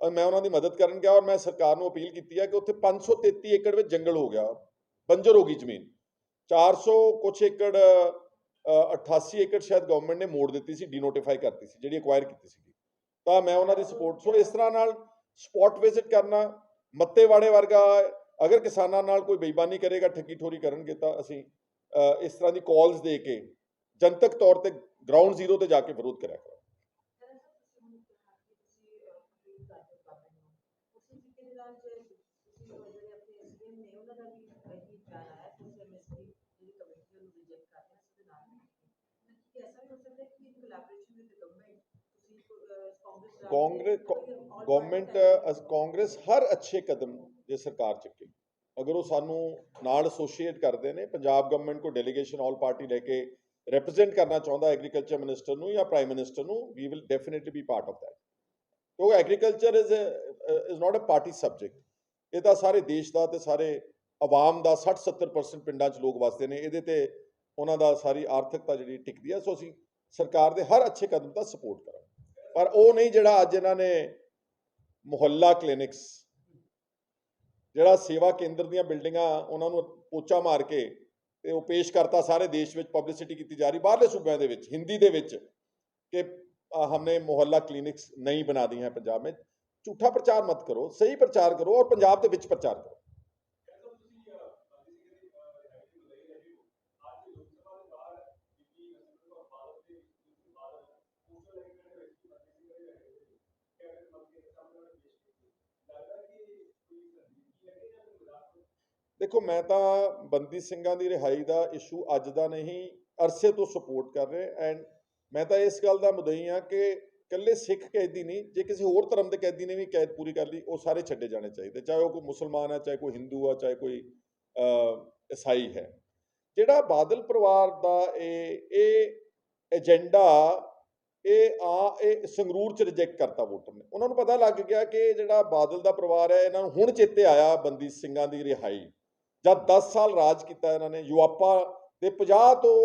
ਮੈਂ ਉਹਨਾਂ ਦੀ ਮਦਦ ਕਰਨ ਗਿਆ ਔਰ ਮੈਂ ਸਰਕਾਰ ਨੂੰ ਅਪੀਲ ਕੀਤੀ ਹੈ ਕਿ ਉੱਥੇ 533 ਏਕੜ ਵਿੱਚ ਜੰਗਲ ਹੋ ਗਿਆ, ਬੰਜਰ ਹੋ ਗਈ ਜ਼ਮੀਨ। 400 ਕੁਛ ਏਕੜ 88 ਏਕੜ ਸ਼ਾਇਦ ਗਵਰਨਮੈਂਟ ਨੇ ਮੋੜ ਦਿੱਤੀ ਸੀ, ਡੀਨੋਟੀਫਾਈ ਕਰਤੀ ਸੀ ਜਿਹੜੀ ਐਕਵਾਇਰ ਕੀਤੀ ਸੀ। ਤਾਂ ਮੈਂ ਉਹਨਾਂ ਦੀ ਸਪੋਰਟ। ਸੋ ਇਸ ਤਰ੍ਹਾਂ ਨਾਲ ਸਪੌਟ ਵਿਜ਼ਿਟ ਕਰਨਾ, ਮੱਤੇਵਾੜੇ ਵਰਗਾ, ਅਗਰ ਕਿਸਾਨਾਂ ਨਾਲ ਕੋਈ ਬੇਈਮਾਨੀ ਕਰੇਗਾ, ਠੱਗੀ ਠੋਰੀ ਕਰਨਗੇ, ਤਾਂ ਅਸੀਂ ਇਸ ਤਰ੍ਹਾਂ ਦੀ ਕਾਲਸ ਦੇ ਕੇ ਜਨਤਕ ਤੌਰ ਤੇ ਗਰਾਊਂਡ ਜ਼ੀਰੋ ਤੇ ਜਾ ਕੇ ਵਿਰੋਧ ਕਰਿਆ ਕਰਾਂਗੇ। ਕਾਂਗਰਸ ਹਰ ਅੱਛੇ ਕਦਮ ਜੇ ਸਰਕਾਰ ਚੱਕੇ, ਅਗਰ ਉਹ ਸਾਨੂੰ ਨਾਲ ਐਸੋਸੀਏਟ ਕਰਦੇ ਨੇ, ਪੰਜਾਬ ਗਵਰਨਮੈਂਟ ਕੋ ਡੈਲੀਗੇਸ਼ਨ ਆਲ ਪਾਰਟੀ ਲੈ ਕੇ ਰਿਪਰੈਜ਼ੈਂਟ ਕਰਨਾ ਚਾਹੁੰਦਾ ਐਗਰੀਕਲਚਰ ਮਿਨਿਸਟਰ ਨੂੰ ਜਾਂ ਪ੍ਰਾਈਮ ਮਿਨਿਸਟਰ ਨੂੰ, we will definitely be part of that. ਕਿਉਂਕਿ agriculture is not a party subject. ਇਹ ਤਾਂ ਸਾਰੇ ਦੇਸ਼ ਦਾ ਤੇ ਸਾਰੇ ਆਵਾਮ ਦਾ 60-70% ਪਿੰਡਾਂ 'ਚ ਲੋਕ ਵਸਦੇ ਨੇ, ਇਹਦੇ ਤੇ ਉਹਨਾਂ ਦਾ ਸਾਰੀ ਆਰਥਿਕਤਾ ਜਿਹੜੀ ਟਿਕਦੀ ਹੈ। ਸੋ ਅਸੀਂ ਸਰਕਾਰ ਦੇ ਹਰ ਅੱਛੇ ਕਦਮ ਦਾ ਸਪੋਰਟ ਕਰਾਂਗੇ, ਪਰ ਉਹ ਨਹੀਂ ਜਿਹੜਾ ਅੱਜ ਇਹਨਾਂ ਨੇ ਮੁਹੱਲਾ ਕਲੀਨਿਕਸ, ਜਿਹੜਾ ਸੇਵਾ ਕੇਂਦਰ ਦੀਆਂ ਬਿਲਡਿੰਗਾਂ, ਉਹਨਾਂ ਨੂੰ ਪੋਚਾ ਮਾਰ ਕੇ ਤੇ ਉਹ ਪੇਸ਼ ਕਰਤਾ ਸਾਰੇ ਦੇਸ਼ ਵਿੱਚ, ਪਬਲਿਸਿਟੀ ਕੀਤੀ ਜਾ ਰਹੀ ਬਾਹਰਲੇ ਸੂਬਿਆਂ ਦੇ ਵਿੱਚ ਹਿੰਦੀ ਦੇ ਵਿੱਚ ਕਿ हमने मोहल्ला क्लिनिक्स नहीं बना दी हैं पंजाब में। झूठा प्रचार मत करो, सही प्रचार करो और पंजाब के विच प्रचार करो। देखो, मैं तो बंदी ਸਿੰਘਾਂ ਦੀ रिहाई का इशू अज का नहीं, अरसे तो सपोर्ट कर रहे। एंड मैं तो इस गल का मुदई हाँ कि इकल्ले सिख कैदी नहीं, जे किसी होर धर्म के कैदी ने भी कैद पूरी कर ली, वो सारे छड्डे जाने चाहिए, चाहे वो कोई मुसलमान है, चाहे कोई हिंदू है, चाहे कोई ईसाई है। जिहड़ा बादल परिवार का एजेंडा संगरूर च रिजैक्ट करता वोटर ने। उन्होंने पता लग गया कि जिहड़ा बादल का परिवार है, इन्होंने हुण चेते आया बंदी ਸਿੰਘਾਂ की रिहाई। जब 10 साल राज किया इन्होंने, युवापा ਤੇ 50 ਤੋਂ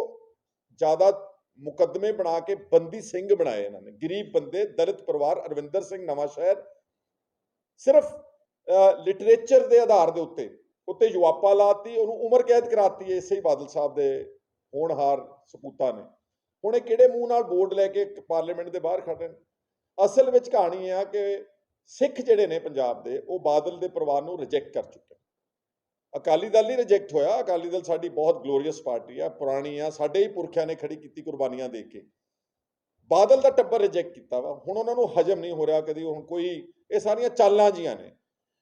ਜ਼ਿਆਦਾ ਮੁਕੱਦਮੇ ਬਣਾ ਕੇ ਬੰਦੀ ਸਿੰਘ ਬਣਾਏ ਇਹਨਾਂ ਨੇ, ਗਰੀਬ ਬੰਦੇ, ਦਲਿਤ ਪਰਿਵਾਰ। ਅਰਵਿੰਦਰ ਸਿੰਘ ਨਵਾਂਸ਼ਹਿਰ ਸਿਰਫ ਲਿਟਰੇਚਰ ਦੇ ਆਧਾਰ ਦੇ ਉੱਤੇ ਜਵਾਪਾ ਲਾਤੀ, ਉਹਨੂੰ ਉਮਰ ਕੈਦ ਕਰਾਤੀ ਇਸੇ ਹੀ ਬਾਦਲ ਸਾਹਿਬ ਦੇ ਹੋਣਹਾਰ ਸਪੂਤਾਂ ਨੇ। ਹੁਣ ਇਹ ਕਿਹੜੇ ਮੂੰਹ ਨਾਲ ਬੋਰਡ ਲੈ ਕੇ ਪਾਰਲੀਮੈਂਟ ਦੇ ਬਾਹਰ ਖੜੇ ਨੇ? ਅਸਲ ਵਿੱਚ ਕਹਾਣੀ ਇਹ ਆ ਕਿ ਸਿੱਖ ਜਿਹੜੇ ਨੇ ਪੰਜਾਬ ਦੇ, ਉਹ ਬਾਦਲ ਦੇ ਪਰਿਵਾਰ ਨੂੰ ਰਿਜੈਕਟ ਕਰ ਚੁੱਕੇ। ਅਕਾਲੀ ਦਲ ਨਹੀਂ ਰਿਜੈਕਟ ਹੋਇਆ, ਅਕਾਲੀ ਦਲ ਸਾਡੀ ਬਹੁਤ ਗਲੋਰੀਅਸ ਪਾਰਟੀ ਆ, ਪੁਰਾਣੀ ਆ, ਸਾਡੇ ਹੀ ਪੁਰਖਿਆਂ ਨੇ ਖੜੀ ਕੀਤੀ ਕੁਰਬਾਨੀਆਂ ਦੇ ਕੇ। ਬਾਦਲ ਦਾ ਟੱਬਰ ਰਿਜੈਕਟ ਕੀਤਾ ਵਾ। ਹੁਣ ਉਹਨਾਂ ਨੂੰ ਹਜਮ ਨਹੀਂ ਹੋ ਰਿਹਾ ਕਦੀ। ਹੁਣ ਕੋਈ ਇਹ ਸਾਰੀਆਂ ਚਾਲਾਂ ਜੀਆਂ ਨੇ,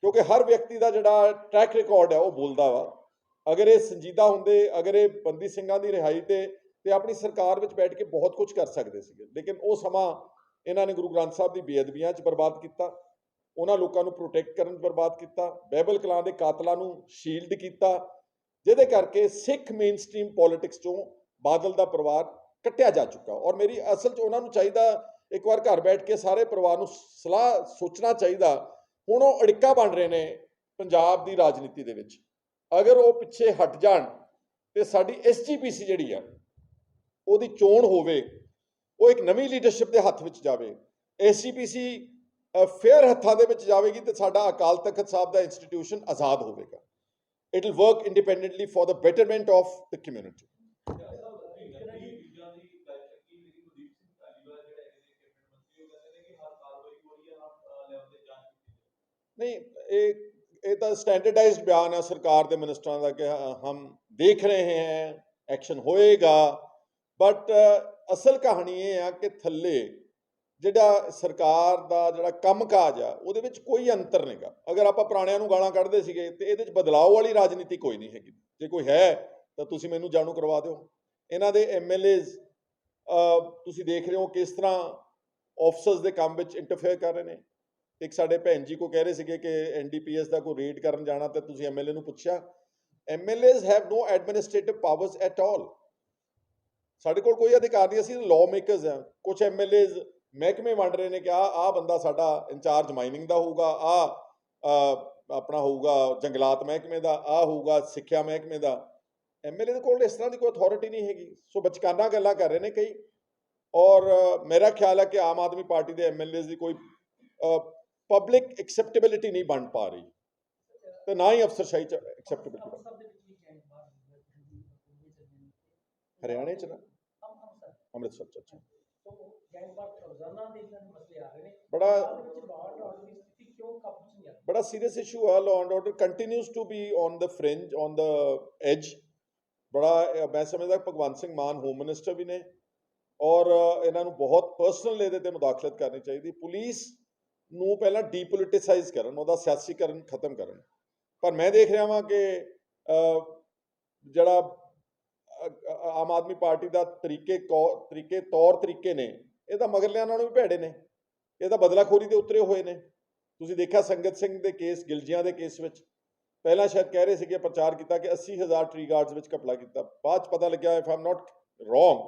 ਕਿਉਂਕਿ ਹਰ ਵਿਅਕਤੀ ਦਾ ਜਿਹੜਾ ਟਰੈਕ ਰਿਕਾਰਡ ਹੈ ਉਹ ਬੋਲਦਾ ਵਾ। ਅਗਰ ਇਹ ਸੰਜੀਦਾ ਹੁੰਦੇ, ਅਗਰ ਇਹ ਬੰਦੀ ਸਿੰਘਾਂ ਦੀ ਰਿਹਾਈ ਤੇ ਆਪਣੀ ਸਰਕਾਰ ਵਿੱਚ ਬੈਠ ਕੇ ਬਹੁਤ ਕੁਝ ਕਰ ਸਕਦੇ ਸੀਗੇ, ਲੇਕਿਨ ਉਹ ਸਮਾਂ ਇਹਨਾਂ ਨੇ ਗੁਰੂ ਗ੍ਰੰਥ ਸਾਹਿਬ ਦੀ ਬੇਅਦਬੀਆਂ 'ਚ ਬਰਬਾਦ ਕੀਤਾ, ਉਹਨਾਂ ਲੋਕਾਂ ਨੂੰ ਪ੍ਰੋਟੈਕਟ ਕਰਨ 'ਚ ਬਰਬਾਦ ਕੀਤਾ, ਬਾਈਬਲ ਕਲਾਂ ਦੇ ਕਾਤਲਾਂ ਨੂੰ ਸ਼ੀਲਡ ਕੀਤਾ, ਜਿਹਦੇ ਕਰਕੇ ਸਿੱਖ ਮੇਨ ਸਟ੍ਰੀਮ ਪੋਲਿਟਿਕਸ 'ਚੋਂ ਬਾਦਲ ਦਾ ਪਰਿਵਾਰ ਕੱਟਿਆ ਜਾ ਚੁੱਕਾ। ਔਰ ਮੇਰੀ ਅਸਲ 'ਚ ਉਹਨਾਂ ਨੂੰ ਚਾਹੀਦਾ, ਇੱਕ ਵਾਰ ਘਰ ਬੈਠ ਕੇ ਸਾਰੇ ਪਰਿਵਾਰ ਨੂੰ ਸਲਾਹ ਸੋਚਣਾ ਚਾਹੀਦਾ। ਹੁਣ ਉਹ ਅੜਿੱਕਾ ਬਣ ਰਹੇ ਨੇ ਪੰਜਾਬ ਦੀ ਰਾਜਨੀਤੀ ਦੇ ਵਿੱਚ। ਅਗਰ ਉਹ ਪਿੱਛੇ ਹਟ ਜਾਣ ਤੇ ਸਾਡੀ SGPC ਜਿਹੜੀ ਆ ਉਹਦੀ ਚੋਣ ਹੋਵੇ, ਉਹ ਇੱਕ ਨਵੀਂ ਲੀਡਰਸ਼ਿਪ ਦੇ ਹੱਥ ਵਿੱਚ ਜਾਵੇ, SGPC ਫੇਅਰ ਹੱਥਾਂ ਦੇ ਵਿੱਚ ਜਾਵੇਗੀ ਤੇ ਸਾਡਾ ਅਕਾਲ ਤਖਤ ਸਾਹਿਬ ਦਾ ਇੰਸਟੀਟਿਊਸ਼ਨ ਆਜ਼ਾਦ ਹੋਵੇਗਾ। It will work independently for the betterment of the community. नहीं, ये तो स्टैंडर्डाइज्ड बयान है सरकार के मिनिस्टरों का कि हम देख रहे हैं, एक्शन होएगा, बट असल कहानी ये है कि थल्ले जिहड़ा सरकार का जिहड़ा कामकाज आ ਉਹਦੇ ਵਿੱਚ ਕੋਈ ਅੰਤਰ ਨਹੀਂਗਾ। ਅਗਰ ਆਪਾਂ ਪੁਰਾਣਿਆਂ ਨੂੰ ਗਾਲਾਂ ਕੱਢਦੇ ਸੀਗੇ ਤੇ ਇਹਦੇ ਵਿੱਚ ਬਦਲਾਅ ਵਾਲੀ ਰਾਜਨੀਤੀ ਕੋਈ ਨਹੀਂ ਹੈਗੀ। ਜੇ ਕੋਈ ਹੈ ਤਾਂ ਤੁਸੀਂ ਮੈਨੂੰ ਜਾਣੂ ਕਰਵਾ ਦਿਓ। ਇਹਨਾਂ ਦੇ MLAs ਤੁਸੀਂ ਦੇਖ ਰਹੇ ਹੋ ਕਿਸ ਤਰ੍ਹਾਂ ਆਫਿਸਰਸ ਦੇ ਕੰਮ ਵਿੱਚ ਇੰਟਰਫੇਅਰ ਕਰ ਰਹੇ ਨੇ। ਇੱਕ ਸਾਡੇ ਭੈਣ ਜੀ ਕੋ ਕਹਿ ਰਹੇ ਸੀਗੇ ਕਿ NDPS ਦਾ ਕੋਈ ਰੇਡ ਕਰਨ ਜਾਣਾ, ਤਾਂ ਤੁਸੀਂ MLA ਨੂੰ ਪੁੱਛਿਆ, MLAs have no administrative powers at all. ਸਾਡੇ ਕੋਲ ਕੋਈ ਅਧਿਕਾਰ ਨਹੀਂ, ਅਸੀਂ ਲਾਅ ਮੇਕਰਸ ਹਾਂ। ਕੁਝ MLAs ਮਹਿਕਮੇ ਵੰਡ ਰਹੇ ਨੇ ਕਿ ਆਹ ਬੰਦਾ ਸਾਡਾ ਇੰਚਾਰਜ ਮਾਈਨਿੰਗ ਦਾ ਹੋਊਗਾ, ਆਪਣਾ ਹੋਊਗਾ ਜੰਗਲਾਤ ਮਹਿਕਮੇ ਦਾ, ਹੋਊਗਾ ਸਿੱਖਿਆ ਮਹਿਕਮੇ ਦਾ। MLA ਦੇ ਕੋਲ ਇਸ ਤਰ੍ਹਾਂ ਦੀ ਕੋਈ ਅਥਾਰਟੀ ਨਹੀਂ ਹੈਗੀ। ਸੋ ਬਚਕਾਨਾ ਗੱਲਾਂ ਕਰ ਰਹੇ ਨੇ ਕਈ। ਔਰ ਮੇਰਾ ਖਿਆਲ ਹੈ ਕਿ ਆਮ ਆਦਮੀ ਪਾਰਟੀ ਦੇ MLAs ਦੀ ਕੋਈ ਪਬਲਿਕ ਐਕਸੈਪਟੇਬਿਲਿਟੀ ਨਹੀਂ ਬਣ ਪਾ ਰਹੀ ਤੇ ਨਾ ਹੀ ਅਫਸਰਸ਼ਾਹੀ 'ਚ ਐਕਸੈਪਟੇਬਿਲਿਟੀ। ਹਰਿਆਣੇ 'ਚ ਨਾ ਅੰਮ੍ਰਿਤਸਰ 'ਚ बड़ा सीरियस इशू है। Law and order continues to be on the fringe, on the edge. बड़ा मैं समझदा भगवंत सिंह मान होम मिनिस्टर भी ने और इन्हों बहुत पर्सनल ਇਹਦੇ मुदाखलत करनी चाहिए। पुलिस ਨੂੰ ਪਹਿਲਾਂ ਡੀਪੋਲਿਟਿਸਾਈਜ਼ ਕਰਨ, ਉਹਦਾ ਸਿਆਸੀਕਰਨ ਖਤਮ ਕਰਨ। ਪਰ ਮੈਂ ਦੇਖ ਰਿਹਾ ਵਾਂ ਕਿ ਜਿਹੜਾ ਆਮ ਆਦਮੀ ਪਾਰਟੀ ਦਾ ਤੌਰ ਤਰੀਕੇ ਨੇ, ਇਹ ਤਾਂ ਮਗਰਲਿਆਂ ਨਾਲੋਂ ਵੀ ਭੈੜੇ ਨੇ। ਇਹ ਤਾਂ ਬਦਲਾਖੋਰੀ ਦੇ ਉਤਰੇ ਹੋਏ ਨੇ। ਤੁਸੀਂ ਦੇਖਿਆ ਸੰਗਤ ਸਿੰਘ ਦੇ ਕੇਸ, ਗਿਲਜੀਆਂ ਦੇ ਕੇਸ ਵਿੱਚ ਪਹਿਲਾਂ ਸ਼ਾਇਦ ਕਹਿ ਰਹੇ ਸੀਗੇ, ਪ੍ਰਚਾਰ ਕੀਤਾ ਕਿ 80,000 ਟਰੀ ਗਾਰਡਸ ਵਿੱਚ ਘਪਲਾ ਕੀਤਾ। ਬਾਅਦ 'ਚ ਪਤਾ ਲੱਗਿਆ, if I am not wrong,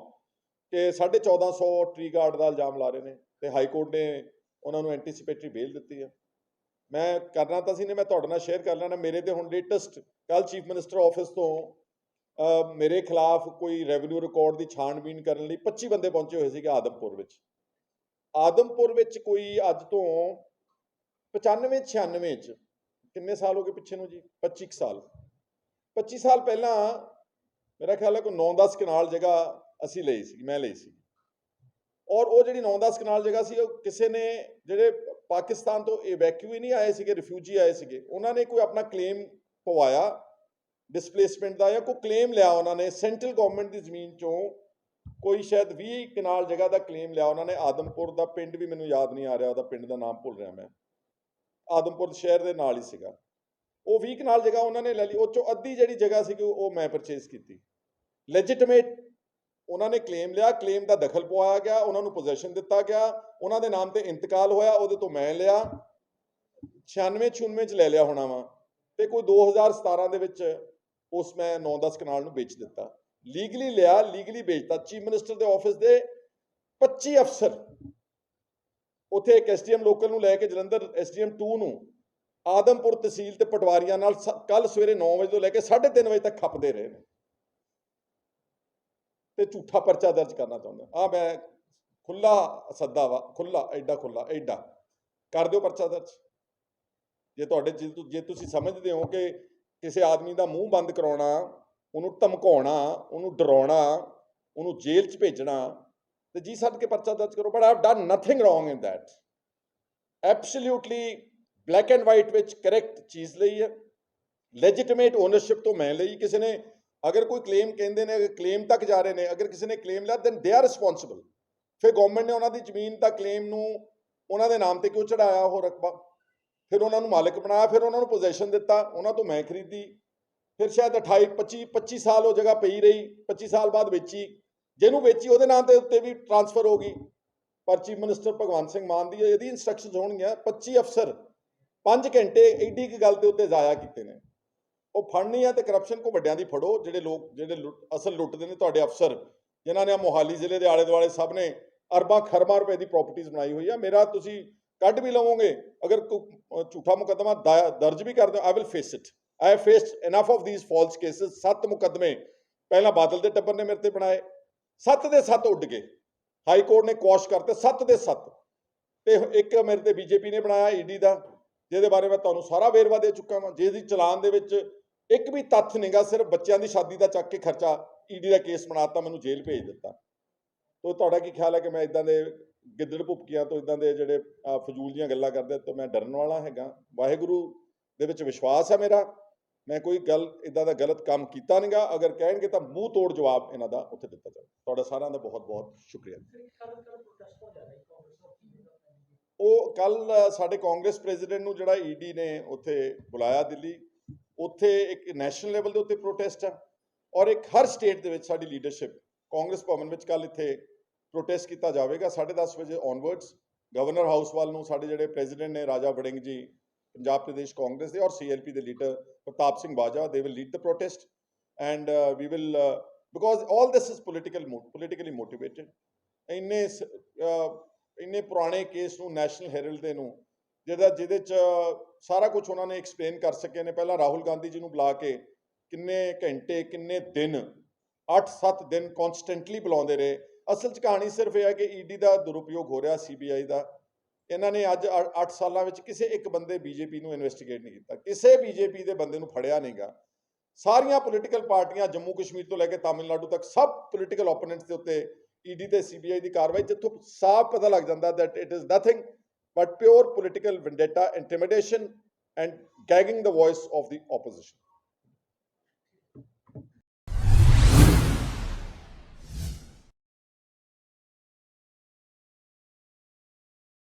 ਕਿ 1450 ਟਰੀ ਗਾਰਡ ਦਾ ਇਲਜ਼ਾਮ ਲਾ ਰਹੇ ਨੇ ਤੇ ਹਾਈ ਕੋਰਟ ਨੇ ਉਹਨਾਂ ਨੂੰ ਐਂਟੀਸਿਪੇਟਰੀ ਬੇਲ ਦਿੱਤੀ ਹੈ। ਮੈਂ ਕਰਨਾ ਤਾਂ ਸੀ ਨੇ, ਮੈਂ ਤੁਹਾਡੇ ਨਾਲ ਸ਼ੇਅਰ ਕਰ ਲੈਣਾ। ਮੇਰੇ ਤੇ ਹੁਣ ਲੇਟੈਸਟ ਕੱਲ ਚੀਫ ਮਿਨਿਸਟਰ ਆਫਿਸ ਤੋਂ ਮੇਰੇ ਖਿਲਾਫ ਕੋਈ ਰੈਵਨਿਊ ਰਿਕਾਰਡ ਦੀ ਛਾਣਬੀਨ ਕਰਨ ਲਈ 25 ਬੰਦੇ ਪਹੁੰਚੇ ਹੋਏ ਸੀਗੇ ਆਦਮਪੁਰ ਵਿੱਚ। ਆਦਮਪੁਰ ਵਿੱਚ ਕੋਈ ਅੱਜ ਤੋਂ 95-96 'ਚ, ਕਿੰਨੇ ਸਾਲ ਹੋ ਗਏ ਪਿੱਛੇ ਨੂੰ ਜੀ? 25 ਸਾਲ। 25 ਸਾਲ ਪਹਿਲਾਂ ਮੇਰਾ ਖਿਆਲ ਹੈ ਕੋਈ 9-10 ਕਨਾਲ ਜਗ੍ਹਾ ਅਸੀਂ ਲਈ ਸੀ, ਮੈਂ ਲਈ ਸੀ। ਔਰ ਉਹ ਜਿਹੜੀ 9-10 ਕਨਾਲ ਜਗ੍ਹਾ ਸੀ, ਉਹ ਕਿਸੇ ਨੇ, ਜਿਹੜੇ ਪਾਕਿਸਤਾਨ ਤੋਂ ਇਵੈਕਿਊ ਨਹੀਂ ਆਏ ਸੀਗੇ, ਰਿਫਿਊਜੀ ਆਏ ਸੀਗੇ, ਉਹਨਾਂ ਨੇ ਕੋਈ ਆਪਣਾ ਕਲੇਮ ਪਵਾਇਆ ਡਿਸਪਲੇਸਮੈਂਟ ਦਾ, ਜਾਂ ਕੋਈ ਕਲੇਮ ਲਿਆ ਉਹਨਾਂ ਨੇ ਸੈਂਟਰਲ ਗਵਰਨਮੈਂਟ ਦੀ ਜ਼ਮੀਨ 'ਚੋਂ। ਕੋਈ ਸ਼ਾਇਦ 20 ਕਨਾਲ ਜਗ੍ਹਾ ਦਾ ਕਲੇਮ ਲਿਆ ਉਹਨਾਂ ਨੇ। ਆਦਮਪੁਰ ਦਾ ਪਿੰਡ ਵੀ ਮੈਨੂੰ ਯਾਦ ਨਹੀਂ ਆ ਰਿਹਾ, ਉਹਦਾ ਪਿੰਡ ਦਾ ਨਾਮ ਭੁੱਲ ਰਿਹਾ ਮੈਂ। ਆਦਮਪੁਰ ਸ਼ਹਿਰ ਦੇ ਨਾਲ ਹੀ ਸੀਗਾ ਉਹ। 20 ਕਨਾਲ ਜਗ੍ਹਾ ਉਹਨਾਂ ਨੇ ਲੈ ਲਈ। ਉਹ 'ਚੋਂ ਅੱਧੀ ਜਿਹੜੀ ਜਗ੍ਹਾ ਸੀਗੀ ਉਹ ਮੈਂ ਪਰਚੇਜ਼ ਕੀਤੀ। ਲੈਜਿਟੀਮੇਟ ਉਹਨਾਂ ਨੇ ਕਲੇਮ ਲਿਆ, ਕਲੇਮ ਦਾ ਦਖਲ ਪਵਾਇਆ ਗਿਆ, ਉਹਨਾਂ ਨੂੰ ਪੋਜੈਸ਼ਨ ਦਿੱਤਾ ਗਿਆ, ਉਹਨਾਂ ਦੇ ਨਾਮ ਤੇ ਇੰਤਕਾਲ ਹੋਇਆ, ਉਹਦੇ ਤੋਂ ਮੈਂ ਲਿਆ। 96-96 'ਚ ਲੈ ਲਿਆ ਹੋਣਾ ਵਾ, ਤੇ ਕੋਈ 2017 ਦੇ ਵਿੱਚ ਉਸ ਮੈਂ 9-10 ਕਨਾਲ ਨੂੰ ਵੇਚ ਦਿੱਤਾ। ਲੀਗਲੀ ਲਿਆ, ਲੀਗਲੀ ਵੇਚਤਾ। ਚੀਫ ਮਿਨਿਸਟਰ ਦੇ ਆਫਿਸ ਦੇ 25 ਅਫਸਰ ਉੱਥੇ ਇੱਕ SDM ਲੋਕਲ ਨੂੰ ਲੈ ਕੇ ਜਲੰਧਰ SDM 2 ਨੂੰ ਆਦਮਪੁਰ ਤਹਿਸੀਲ ਤੇ ਪਟਵਾਰੀਆਂ ਨਾਲ ਕੱਲ ਸਵੇਰੇ 9 ਵਜੇ ਤੋਂ ਲੈ ਕੇ 3:30 ਵਜੇ ਤੱਕ ਖੱਪਦੇ ਰਹੇ ਨੇ। ਤੇ ਝੂਠਾ ਪਰਚਾ ਦਰਜ ਕਰਨਾ ਚਾਹੁੰਦੇ ਆ ਮੈਂ ਖੁੱਲਾ ਸੱਦਾ ਵਾ ਖੁੱਲਾ ਐਡਾ ਕਰ ਦਿਓ ਪਰਚਾ ਦਰਜ। ਜੇ ਤੁਹਾਡੇ ਜੇ ਤੁਸੀਂ ਸਮਝਦੇ ਹੋ ਕਿ ਕਿਸੇ ਆਦਮੀ ਦਾ ਮੂੰਹ ਬੰਦ ਕਰਾਉਣਾ, ਉਹਨੂੰ ਧਮਕਾਉਣਾ, ਉਹਨੂੰ ਡਰਾਉਣਾ, ਉਹਨੂੰ ਜੇਲ੍ਹ 'ਚ ਭੇਜਣਾ, ਤੇ ਜੀ ਸੱਦ ਕੇ ਪਰਚਾ ਦਰਜ ਕਰੋ। But I have done nothing wrong in that. Absolutely black and white ਵਿੱਚ ਕਰੈਕਟ ਚੀਜ਼ ਲਈ ਹੈ, ਲੈਜੀਟੀਮੇਟ ਓਨਰਸ਼ਿਪ ਤੋਂ ਮੈਂ ਲਈ। ਕਿਸੇ ਨੇ ਅਗਰ ਕੋਈ ਕਲੇਮ ਕਹਿੰਦੇ ਨੇ, ਅਗਰ ਕਲੇਮ ਤੱਕ ਜਾ ਰਹੇ ਨੇ, ਅਗਰ ਕਿਸੇ ਨੇ ਕਲੇਮ ਲਿਆ ਦੈਨ ਦੇ ਆਰ ਰਿਸਪੌਂਸਿਬਲ। ਫਿਰ ਗਵਰਨਮੈਂਟ ਨੇ ਉਹਨਾਂ ਦੀ ਜ਼ਮੀਨ ਦਾ ਕਲੇਮ ਨੂੰ ਉਹਨਾਂ ਦੇ ਨਾਮ ਤੇ ਕਿਉਂ ਚੜਾਇਆ ਉਹ ਰਕਬਾ, ਫਿਰ ਉਹਨਾਂ ਨੂੰ ਮਾਲਕ ਬਣਾਇਆ, ਫਿਰ ਉਹਨਾਂ ਨੂੰ ਪੋਜੈਸ਼ਨ ਦਿੱਤਾ, ਉਹਨਾਂ ਤੋਂ ਮੈਂ ਖਰੀਦੀ, ਫਿਰ ਸ਼ਾਇਦ 25 ਸਾਲ ਉਹ ਜਗ੍ਹਾ ਪਈ ਰਹੀ, 25 ਸਾਲ ਬਾਅਦ ਵੇਚੀ, ਜਿਹਨੂੰ ਵੇਚੀ ਉਹਦੇ ਨਾਂ ਦੇ ਉੱਤੇ ਵੀ ਟ੍ਰਾਂਸਫਰ ਹੋ ਗਈ। ਪਰ ਚੀਫ ਮਿਨਿਸਟਰ ਭਗਵੰਤ ਸਿੰਘ ਮਾਨ ਦੀ ਇਹਦੀ ਇੰਸਟਰਕਸ਼ਨਸ ਹੋਣਗੀਆਂ, 25 ਅਫਸਰ 5 ਘੰਟੇ ਐਡੀ ਕੀ ਗੱਲ ਦੇ ਉੱਤੇ ਜ਼ਾਇਆ ਕੀਤੇ ਨੇ। ਉਹ ਫੜਨੀ ਆ ਤੇ ਕਰਪਸ਼ਨ ਕੋ ਵੱਡਿਆਂ ਦੀ ਫੜੋ, ਜਿਹੜੇ ਲੋਕ ਜਿਹੜੇ ਅਸਲ ਲੁੱਟਦੇ ਨੇ ਤੁਹਾਡੇ ਅਫਸਰ, ਜਿਨ੍ਹਾਂ ਨੇ ਮੋਹਾਲੀ ਜ਼ਿਲ੍ਹੇ ਦੇ ਆਲੇ ਦੁਆਲੇ ਸਭ ਨੇ ਅਰਬਾਂ ਖਰਬਾਂ ਰੁਪਏ ਦੀ ਪ੍ਰਾਪਰਟੀਜ਼ ਬਣਾਈ ਹੋਈ ਆ। ਮੇਰਾ ਤੁਸੀਂ ਕੱਢ ਵੀ ਲਵੋਗੇ, ਅਗਰ ਕੋਈ ਝੂਠਾ ਮੁਕੱਦਮਾ ਦਰਜ ਵੀ ਕਰ ਦਿਓ, I will face it. I have faced enough of these false cases. 7 ਮੁਕੱਦਮੇ ਪਹਿਲਾਂ ਬਾਦਲ ਦੇ ਟੱਬਰ ਨੇ ਮੇਰੇ ਤੇ ਬਣਾਏ, 7 ਦੇ 7 ਉੱਡ ਗਏ, ਹਾਈ ਕੋਰਟ ਨੇ ਕੁਐਸ਼ ਕਰਤੇ 7 ਦੇ 7। ਤੇ ਇੱਕ ਮੇਰੇ ਤੇ ਬੀਜੇਪੀ ਨੇ ਬਣਾਇਆ ਈਡੀ ਦਾ, ਜਿਹਦੇ ਬਾਰੇ ਮੈਂ ਤੁਹਾਨੂੰ ਸਾਰਾ ਵੇਰਵਾ ਦੇ ਚੁੱਕਾ ਵਾਂ, ਜਿਹਦੀ ਚਲਾਨ ਦੇ ਵਿੱਚ ਇੱਕ ਵੀ ਤੱਥ ਨਹੀਂਗਾ, ਸਿਰਫ ਬੱਚਿਆਂ ਦੀ ਸ਼ਾਦੀ ਦਾ ਚੱਕ ਕੇ ਖਰਚਾ ਈਡੀ ਦਾ ਕੇਸ ਬਣਾਤਾ, ਮੈਨੂੰ ਜੇਲ੍ਹ ਭੇਜ ਦਿੱਤਾ। ਤੋ ਤੁਹਾਡਾ ਕੀ ਖਿਆਲ ਹੈ ਕਿ ਮੈਂ ਇਦਾਂ ਦੇ ਗਿੱਦੜ ਭੁਪਕੀਆਂ ਤੋਂ, ਇਦਾਂ ਦੇ ਜਿਹੜੇ ਫਜ਼ੂਲ ਦੀਆਂ ਗੱਲਾਂ ਕਰਦੇ ਤੋਂ ਮੈਂ ਡਰਨ ਵਾਲਾ ਹੈਗਾ? ਵਾਹਿਗੁਰੂ ਦੇ ਵਿੱਚ ਵਿਸ਼ਵਾਸ ਹੈ ਮੇਰਾ, ਮੈਂ ਕੋਈ ਗੱਲ ਇਦਾਂ ਦਾ ਗਲਤ ਕੰਮ ਕੀਤਾ ਨਹੀਂਗਾ। ਅਗਰ ਕਹਿਣਗੇ ਤਾਂ ਮੂੰਹ ਤੋੜ ਜਵਾਬ ਇਹਨਾਂ ਦਾ ਉੱਥੇ ਦਿੱਤਾ ਜਾਵੇ। ਤੁਹਾਡਾ ਸਾਰਿਆਂ ਦਾ ਬਹੁਤ ਬਹੁਤ ਸ਼ੁਕਰੀਆ। ਉਹ ਕੱਲ ਸਾਡੇ ਕਾਂਗਰਸ ਪ੍ਰੈਜ਼ੀਡੈਂਟ ਨੂੰ ਜਿਹੜਾ ਈਡੀ ਨੇ ਉੱਥੇ ਬੁਲਾਇਆ ਦਿੱਲੀ, ਉੱਥੇ ਇੱਕ ਨੈਸ਼ਨਲ ਲੈਵਲ ਦੇ ਉੱਤੇ ਪ੍ਰੋਟੈਸਟ ਆ, ਔਰ ਇੱਕ ਹਰ ਸਟੇਟ ਦੇ ਵਿੱਚ ਸਾਡੀ ਲੀਡਰਸ਼ਿਪ ਕਾਂਗਰਸ ਭਵਨ ਵਿੱਚ ਕੱਲ ਇੱਥੇ ਪ੍ਰੋਟੈਸਟ ਕੀਤਾ ਜਾਵੇਗਾ 10:30 ਵਜੇ ਔਨਵਰਡਸ। ਗਵਰਨਰ ਹਾਊਸ ਵੱਲ ਨੂੰ ਸਾਡੇ ਜਿਹੜੇ ਪ੍ਰੈਜ਼ੀਡੈਂਟ ਨੇ ਰਾਜਾ ਵੜਿੰਗ ਜੀ ਪੰਜਾਬ ਪ੍ਰਦੇਸ਼ ਕਾਂਗਰਸ ਦੇ, ਔਰ CLP ਦੇ leader Pratap Singh Bajwa, they will lead the protest and we will because all this is politically motivated. ਇੰਨੇ ਪੁਰਾਣੇ ਕੇਸ ਨੂੰ ਨੈਸ਼ਨਲ ਹੈਰਲਡ ਦੇ ਨੂੰ ਜਿਹਦੇ 'ਚ ਸਾਰਾ ਕੁਝ ਉਹਨਾਂ ਨੇ ਐਕਸਪਲੇਨ ਕਰ ਸਕੇ ਨੇ। ਪਹਿਲਾਂ ਰਾਹੁਲ ਗਾਂਧੀ ਜੀ ਨੂੰ ਬੁਲਾ ਕੇ ਕਿੰਨੇ ਘੰਟੇ, ਕਿੰਨੇ ਦਿਨ, 8-7 ਦਿਨ ਕੌਨਸਟੈਂਟਲੀ ਬੁਲਾਉਂਦੇ ਰਹੇ। ਅਸਲ 'ਚ ਕਹਾਣੀ ਸਿਰਫ ਇਹ ਹੈ ਕਿ ਈਡੀ ਦਾ ਦੁਰਉਪਯੋਗ ਹੋ ਰਿਹਾ, CBI ਦਾ। ਇਹਨਾਂ ਨੇ ਅੱਜ 8 ਸਾਲਾਂ ਵਿੱਚ ਕਿਸੇ ਇੱਕ ਬੰਦੇ BJP ਨੂੰ ਇਨਵੈਸਟੀਗੇਟ ਨਹੀਂ ਕੀਤਾ, ਕਿਸੇ BJP ਦੇ ਬੰਦੇ ਨੂੰ ਫੜਿਆ ਨਹੀਂਗਾ। ਸਾਰੀਆਂ ਪੋਲੀਟੀਕਲ ਪਾਰਟੀਆਂ ਜੰਮੂ ਕਸ਼ਮੀਰ ਤੋਂ ਲੈ ਕੇ ਤਾਮਿਲਨਾਡੂ ਤੱਕ ਸਭ ਪੋਲੀਟੀਕਲ ਓਪੋਨੈਂਟਸ ਦੇ ਉੱਤੇ ਈਡੀ ਤੇ CBI ਦੀ ਕਾਰਵਾਈ, ਜਿੱਥੋਂ ਸਾਫ਼ ਪਤਾ ਲੱਗ ਜਾਂਦਾ that it is nothing but pure political vendetta, intimidation and gagging the voice of the opposition.